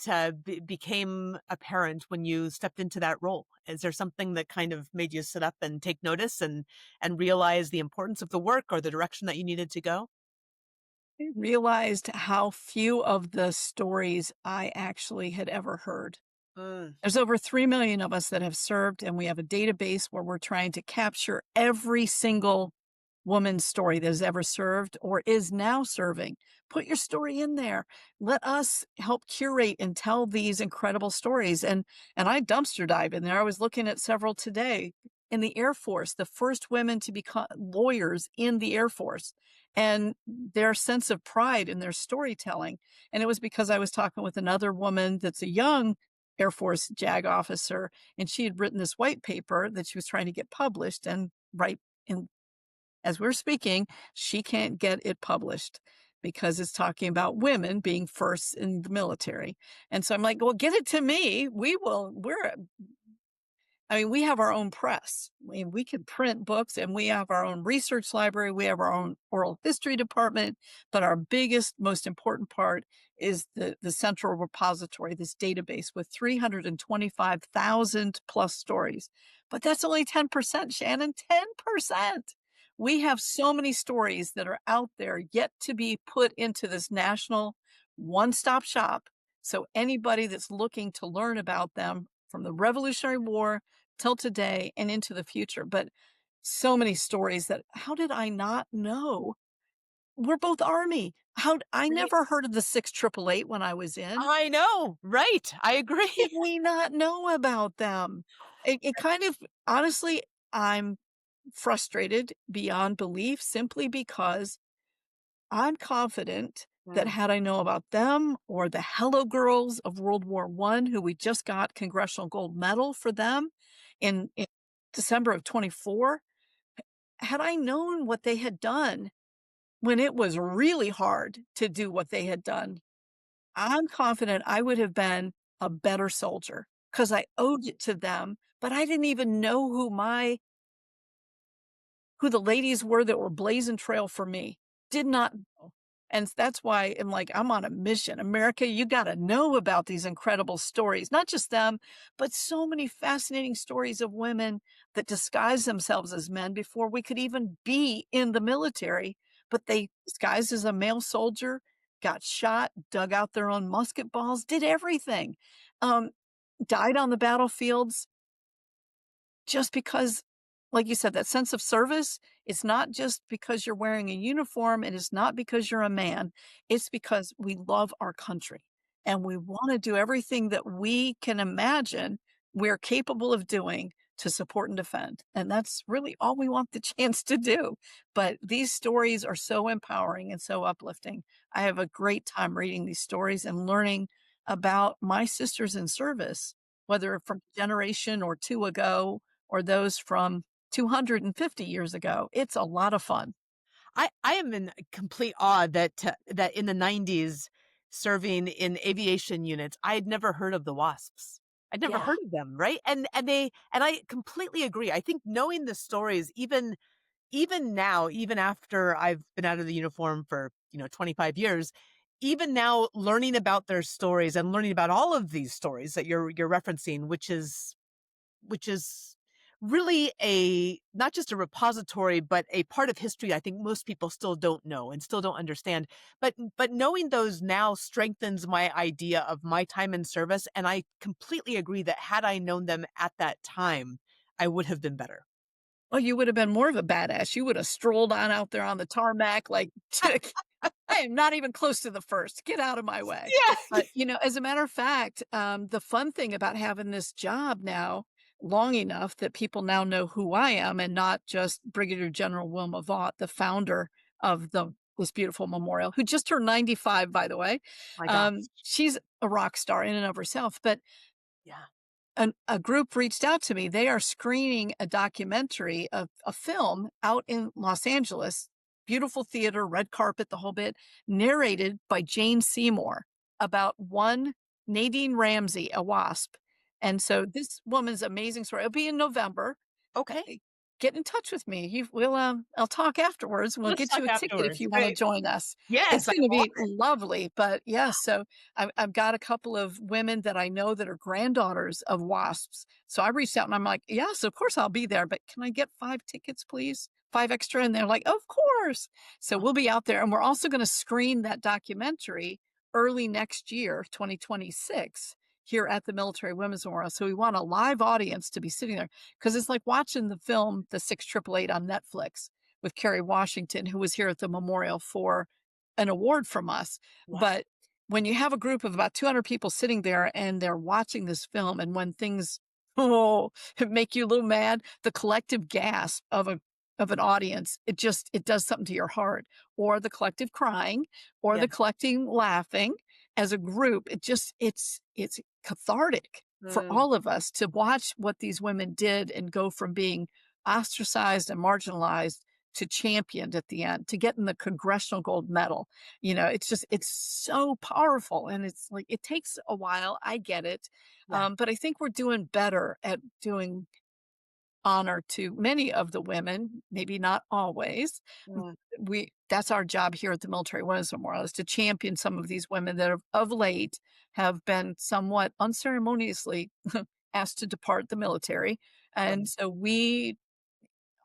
Speaker 2: became apparent when you stepped into that role? Is there something that kind of made you sit up and take notice and realize the importance of the work or the direction that you needed to go?
Speaker 1: I realized how few of the stories I actually had ever heard.
Speaker 2: Mm,
Speaker 1: There's over 3 million of us that have served, and we have a database where we're trying to capture every single woman's story that has ever served or is now serving. Put your story in there. Let us help curate and tell these incredible stories. And I dumpster dive in there. I was looking at several today in the Air Force, the first women to become lawyers in the Air Force, and their sense of pride in their storytelling. And it was because I was talking with another woman that's a young Air Force JAG officer, and she had written this white paper that she was trying to get published. And right in as we're speaking, she can't get it published because it's talking about women being first in the military. And so I'm like, well, get it to me. We have our own press. We can print books and we have our own research library. We have our own oral history department. But our biggest, most important part is the central repository, this database with 325,000 plus stories. But that's only 10%, Shannon, 10%. We have so many stories that are out there yet to be put into this national one-stop shop. So anybody that's looking to learn about them from the Revolutionary War till today and into the future. But so many stories that how did I not know? We're both Army. How I
Speaker 2: Right.
Speaker 1: never heard of the 6888 when I was in.
Speaker 2: I know. Right. I agree.
Speaker 1: Did we not know about them? It kind of honestly, I'm frustrated beyond belief simply because I'm confident that
Speaker 2: Mm,
Speaker 1: had I know about them or the Hello Girls of World War One, who we just got Congressional Gold Medal for them in December of 24, had I known what they had done when it was really hard to do what they had done, I'm confident I would have been a better soldier because I owed it to them, but I didn't even know who the ladies were that were blazing trail for me. Did not know. And that's why I'm like, I'm on a mission. America, you got to know about these incredible stories, not just them, but so many fascinating stories of women that disguise themselves as men before we could even be in the military. But they disguised as a male soldier, got shot, dug out their own musket balls, did everything, um, died on the battlefields just because, like you said, that sense of service, it's not just because you're wearing a uniform, and it's not because you're a man. It's because we love our country and we want to do everything that we can imagine we're capable of doing to support and defend. And that's really all we want the chance to do. But these stories are so empowering and so uplifting. I have a great time reading these stories and learning about my sisters in service, whether from a generation or two ago or those from 250 years ago. It's a lot of fun.
Speaker 2: I am in complete awe that in the 90s, serving in aviation units, I had never heard of the WASPs. I'd never
Speaker 1: Yeah.
Speaker 2: heard of them, right? And I completely agree. I think knowing the stories, even now, even after I've been out of the uniform for 25 years, even now learning about their stories and learning about all of these stories that you're referencing, which is really a not just a repository, but a part of history I think most people still don't know and still don't understand. But knowing those now strengthens my idea of my time in service. And I completely agree that had I known them at that time, I would have been better.
Speaker 1: Well, you would have been more of a badass. You would have strolled on out there on the tarmac like, I am not even close to the first. Get out of my way.
Speaker 2: Yeah.
Speaker 1: But, as a matter of fact, the fun thing about having this job now long enough that people now know who I am and not just Brigadier General Wilma Vaught, the founder of this beautiful memorial, who just turned 95, by the way.
Speaker 2: My gosh.
Speaker 1: She's a rock star in and of herself. But
Speaker 2: Yeah.
Speaker 1: a group reached out to me. They are screening a documentary of a film out in Los Angeles, beautiful theater, red carpet, the whole bit, narrated by Jane Seymour about one Nadine Ramsey, a WASP. And so this woman's amazing story. It'll be in November.
Speaker 2: Okay.
Speaker 1: Hey, get in touch with me. I'll talk afterwards and we'll
Speaker 2: Let's
Speaker 1: get
Speaker 2: talk
Speaker 1: you a ticket if
Speaker 2: afterwards.
Speaker 1: you want to
Speaker 2: Right.
Speaker 1: join us. It's
Speaker 2: Yes, I
Speaker 1: going to
Speaker 2: want
Speaker 1: be
Speaker 2: it.
Speaker 1: lovely. But yes, so I've got a couple of women that I know that are granddaughters of WASPs. So I reached out and I'm like, yes, of course I'll be there, but can I get 5 tickets, please? 5 extra. And they're like, of course. So
Speaker 2: Oh,
Speaker 1: we'll be out there and we're also going to screen that documentary early next year, 2026, here at the Military Women's Memorial. So we want a live audience to be sitting there because it's like watching the film The 6888 on Netflix. with Kerry Washington, who was here at the memorial for an award from us.
Speaker 2: Yeah.
Speaker 1: But when you have a group of about 200 people sitting there and they're watching this film, and when things oh make you a little mad, the collective gasp of an audience, it does something to your heart, or the collective crying, or
Speaker 2: Yeah.
Speaker 1: the collecting laughing as a group. It's cathartic for
Speaker 2: Mm,
Speaker 1: all of us to watch what these women did and go from being ostracized and marginalized to championed at the end, to getting the congressional gold medal. It's so powerful, and it's like it takes a while. I get it.
Speaker 2: yeah.
Speaker 1: But I think we're doing better at doing honor to many of the women, maybe not always.
Speaker 2: Mm,
Speaker 1: That's our job here at the Military Women's Memorial, is to champion some of these women that have, of late, have been somewhat unceremoniously asked to depart the military. And
Speaker 2: right.
Speaker 1: so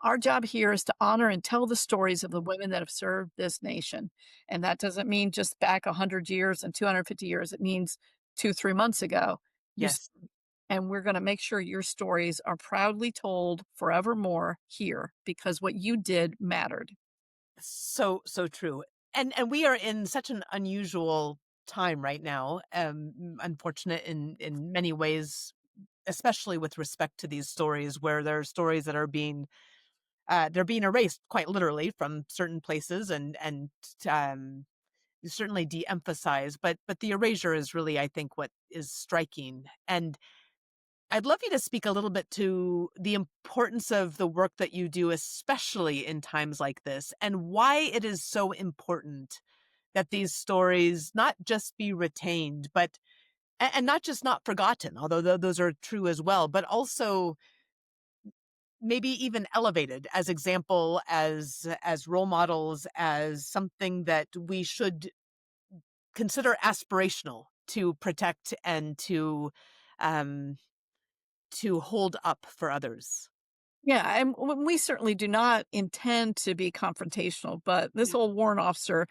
Speaker 1: our job here is to honor and tell the stories of the women that have served this nation. And that doesn't mean just back 100 years and 250 years. It means 2, 3 months ago. You
Speaker 2: Yes.
Speaker 1: and we're going to make sure your stories are proudly told forevermore here, because what you did mattered.
Speaker 2: So true. And we are in such an unusual time right now. Unfortunate in many ways, especially with respect to these stories, where there are stories that are being they're being erased quite literally from certain places, and um certainly de-emphasized, but the erasure is really, I think, what is striking. And I'd love you to speak a little bit to the importance of the work that you do, especially in times like this, and why it is so important that these stories not just be retained, but and not just not forgotten, although those are true as well, but also maybe even elevated as example, as role models, as something that we should consider aspirational to protect and um to hold up for others.
Speaker 1: Yeah, and we certainly do not intend to be confrontational, but this
Speaker 2: Yeah.
Speaker 1: old warrant officer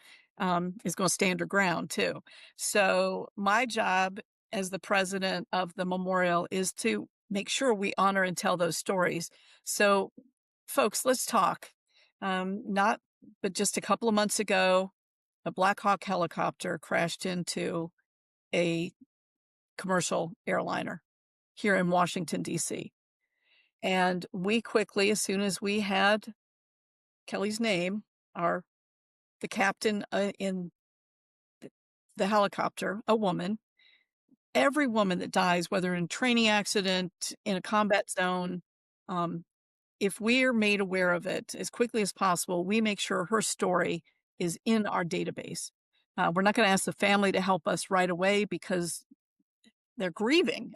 Speaker 1: is going to stand her ground too. So my job as the president of the memorial is to make sure we honor and tell those stories. So, folks, let's talk. Not, but just a couple of months ago, a Black Hawk helicopter crashed into a commercial airliner here in Washington, D.C. And we quickly, as soon as we had Kelly's name, our the captain in the helicopter, a woman, every woman that dies, whether in a training accident, in a combat zone, um, if we're made aware of it as quickly as possible, we make sure her story is in our database. We're not going to ask the family to help us right away because they're grieving.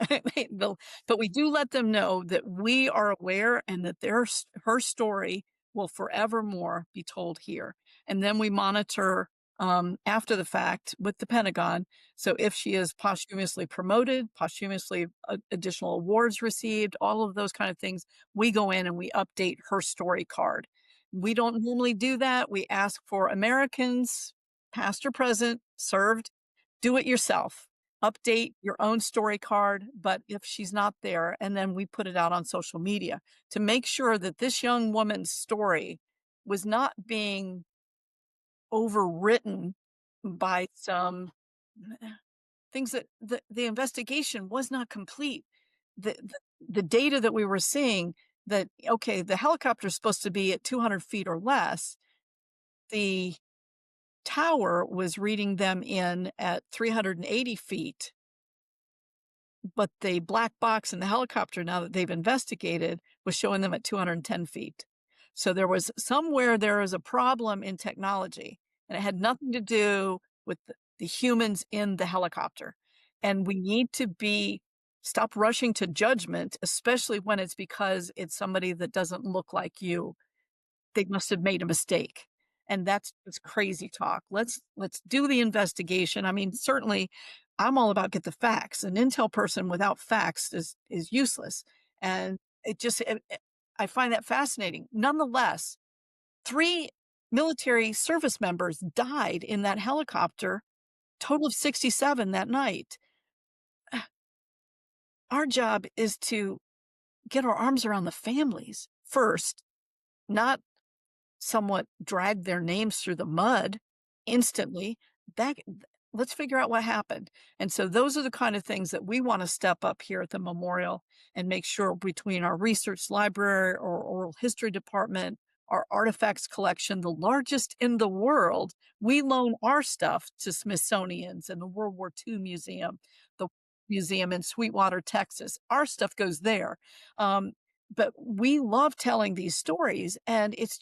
Speaker 1: But we do let them know that we are aware and that her story will forevermore be told here. And then we monitor after the fact with the Pentagon. So if she is posthumously promoted, posthumously additional awards received, all of those kind of things, we go in and we update her story card. We don't normally do that. We ask for Americans, past or present, served, do it yourself, update your own story card. But if she's not there, and then we put it out on social media to make sure that this young woman's story was not being overwritten by some things that the investigation was not complete. The data that we were seeing, that, okay, the helicopter is supposed to be at 200 feet or less. The tower was reading them in at 380 feet, but the black box in the helicopter, now that they've investigated, was showing them at 210 feet. So there was a problem in technology, and it had nothing to do with the humans in the helicopter. And we need to stop rushing to judgment, especially when it's because it's somebody that doesn't look like you. They must have made a mistake. And that's just crazy talk. Let's do the investigation. I mean, certainly I'm all about get the facts. An intel person without facts is useless. And I find that fascinating. Nonetheless, 3 military service members died in that helicopter, total of 67 that night. Our job is to get our arms around the families first, not somewhat dragged their names through the mud instantly, that let's figure out what happened. And so those are the kind of things that we want to step up here at the memorial and make sure between our research library or oral history department, our artifacts collection, the largest in the world, we loan our stuff to Smithsonian's and the World War II Museum, the museum in Sweetwater, Texas. Our stuff goes there. Um, but we love telling these stories, and it's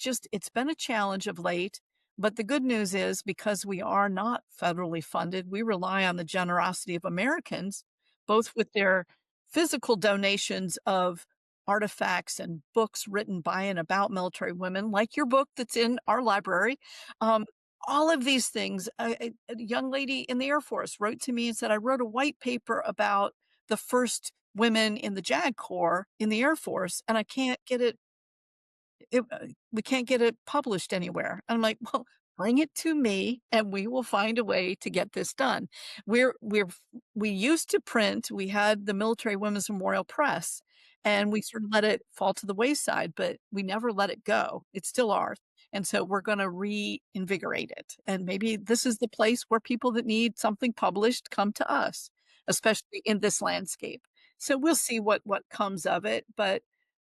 Speaker 1: been a challenge of late. But the good news is because we are not federally funded, we rely on the generosity of Americans, both with their physical donations of artifacts and books written by and about military women, like your book that's in our library. Um, all of these things. A young lady in the Air Force wrote to me and said, I wrote a white paper about the first women in the JAG Corps in the Air Force, and I can't get we can't get it published anywhere. I'm like, well, bring it to me and we will find a way to get this done. We used to print, we had the Military Women's Memorial Press, and we sort of let it fall to the wayside, but we never let it go. It's still ours. And so we're going to reinvigorate it. And maybe this is the place where people that need something published come to us, especially in this landscape. So we'll see what comes of it. But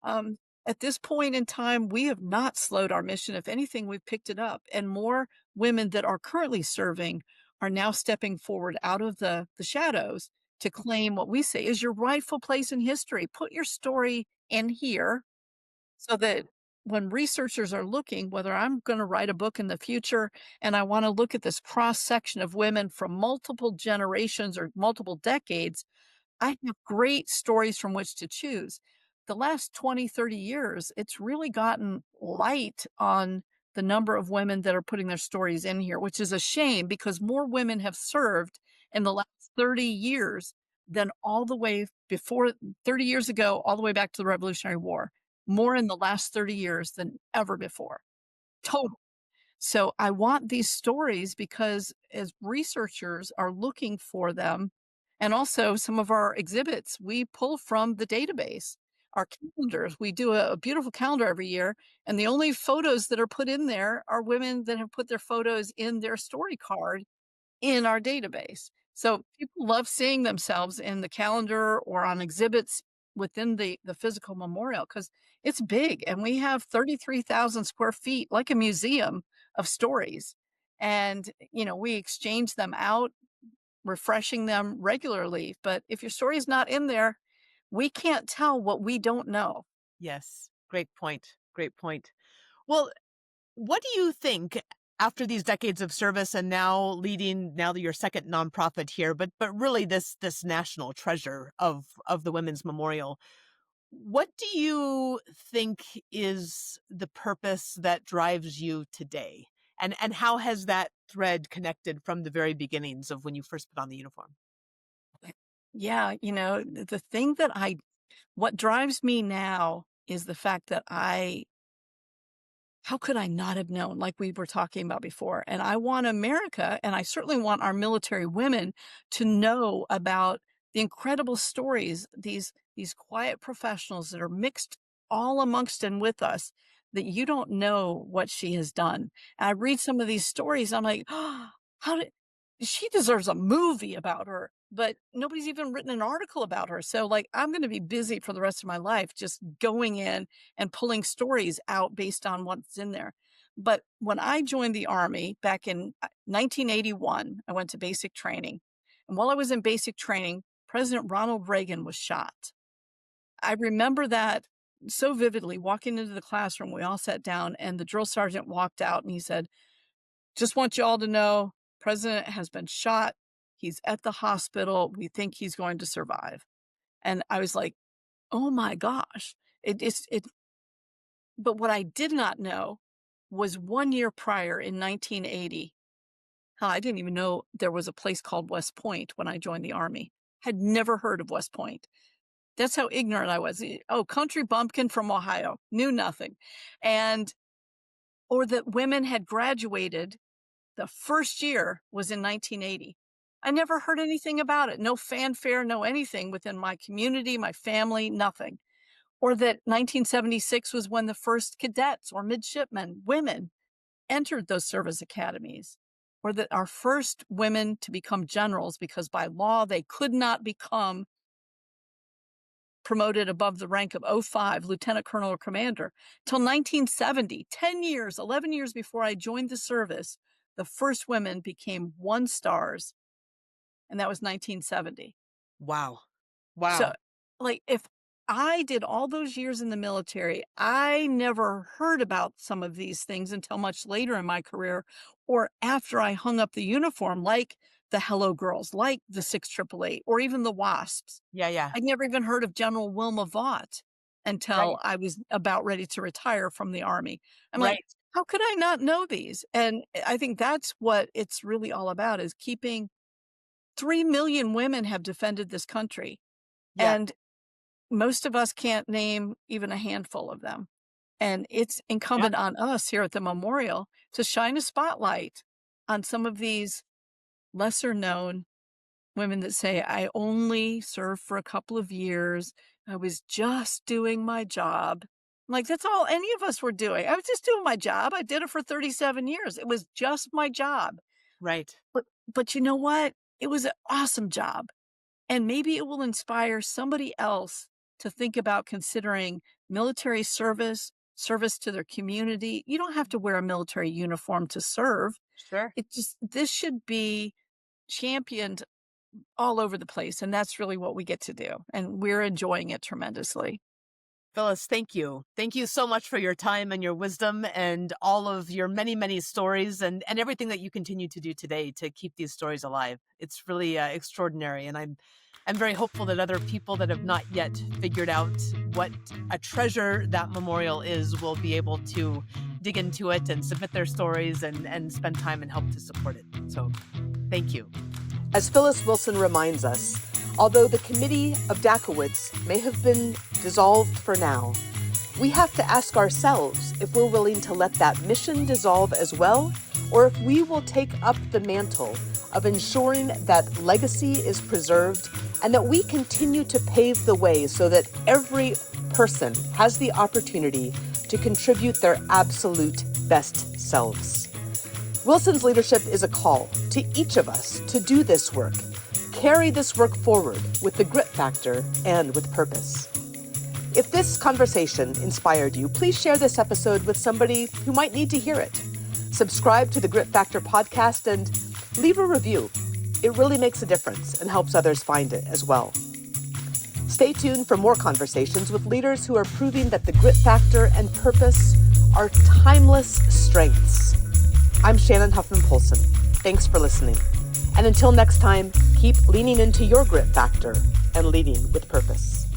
Speaker 1: um, at this point in time, we have not slowed our mission. If anything, we've picked it up, and more women that are currently serving are now stepping forward out of the shadows to claim what we say is your rightful place in history. Put your story in here so that when researchers are looking, whether I'm going to write a book in the future and I want to look at this cross section of women from multiple generations or multiple decades, I have great stories from which to choose. The last 20, 30 years, it's really gotten light on the number of women that are putting their stories in here, which is a shame because more women have served in the last 30 years than all the way before 30 years ago, all the way back to the Revolutionary War. More in the last 30 years than ever before. Total. So I want these stories because as researchers are looking for them, and also some of our exhibits, we pull from the database. Our calendars, we do a beautiful calendar every year, and the only photos that are put in there are women that have put their photos in their story card in our database. So people love seeing themselves in the calendar or on exhibits within the physical memorial because it's big and we have 33,000 square feet, like a museum of stories. And, we exchange them out, refreshing them regularly. But if your story is not in there, we can't tell what we don't know.
Speaker 2: Yes. Great point. Great point. Well, what do you think after these decades of service and now that your second nonprofit here, but really this national treasure of the Women's Memorial, what do you think is the purpose that drives you today? And how has that thread connected from the very beginnings of when you first put on the uniform?
Speaker 1: Yeah, the thing what drives me now is the fact that how could I not have known, like we were talking about before? And I want America, and I certainly want our military women to know about the incredible stories, these quiet professionals that are mixed all amongst and with us, that you don't know what she has done. And I read some of these stories, I'm like, oh, how did she deserves a movie about her, but nobody's even written an article about her. So like I'm going to be busy for the rest of my life just going in and pulling stories out based on what's in there. But when I joined the Army back in 1981, I went to basic training. And while I was in basic training, President Ronald Reagan was shot. I remember that so vividly. Walking into the classroom, we all sat down and the drill sergeant walked out and he said, just want you all to know, President has been shot. He's at the hospital. We think he's going to survive. And I was like, oh my gosh. But what I did not know was 1 year prior in 1980. Hell, I didn't even know there was a place called West Point when I joined the Army. Had never heard of West Point. That's how ignorant I was. Oh, country bumpkin from Ohio. Knew nothing. And, or that women had graduated. The first year was in 1980. I never heard anything about it. No fanfare, no anything within my community, my family, nothing. or that 1976 was when the first cadets or midshipmen, women, entered those service academies, or that our first women to become generals, because by law they could not become promoted above the rank of '05, lieutenant colonel or commander, till 1970, 10 years, 11 years before I joined the service, the first women became 1 stars, and that was 1970.
Speaker 2: Wow.
Speaker 1: So,
Speaker 2: Wow.
Speaker 1: like, if I did all those years in the military, I never heard about some of these things until much later in my career or after I hung up the uniform, like the Hello Girls, like the 688, or even the WASPs.
Speaker 2: Yeah, yeah.
Speaker 1: I'd never even heard of General Wilma Vaught until
Speaker 2: Right.
Speaker 1: I was about ready to retire from the Army. I'm like,
Speaker 2: Right.
Speaker 1: how could I not know these? And I think that's what it's really all about, is keeping 3 million women have defended this country.
Speaker 2: Yeah.
Speaker 1: And most of us can't name even a handful of them. And it's
Speaker 2: Yeah.
Speaker 1: incumbent on us here at the memorial to shine a spotlight on some of these lesser known women that say, I only served for a couple of years. I was just doing my job. Like, that's all any of us were doing. I was just doing my job. I did it for 37 years. It was just my job.
Speaker 2: Right.
Speaker 1: But you know what? It was an awesome job. And maybe it will inspire somebody else to think about considering military service, service to their community. You don't have to wear a military uniform to serve.
Speaker 2: Sure.
Speaker 1: This should be championed all over the place. And that's really what we get to do. And we're enjoying it tremendously.
Speaker 2: Phyllis, thank you. Thank you so much for your time and your wisdom and all of your many, many stories and everything that you continue to do today to keep these stories alive. It's really extraordinary. And I'm very hopeful that other people that have not yet figured out what a treasure that memorial is will be able to dig into it and submit their stories and spend time and help to support it. So thank you.
Speaker 3: As Phyllis Wilson reminds us, although the Committee of Dakowitz may have been dissolved for now, we have to ask ourselves if we're willing to let that mission dissolve as well, or if we will take up the mantle of ensuring that legacy is preserved and that we continue to pave the way so that every person has the opportunity to contribute their absolute best selves. Wilson's leadership is a call to each of us to do this work, carry this work forward with the grit factor and with purpose. If this conversation inspired you, please share this episode with somebody who might need to hear it. Subscribe to the Grit Factor podcast and leave a review. It really makes a difference and helps others find it as well. Stay tuned for more conversations with leaders who are proving that the grit factor and purpose are timeless strengths. I'm Shannon Huffman-Polson. Thanks for listening. And until next time, keep leaning into your grit factor and leading with purpose.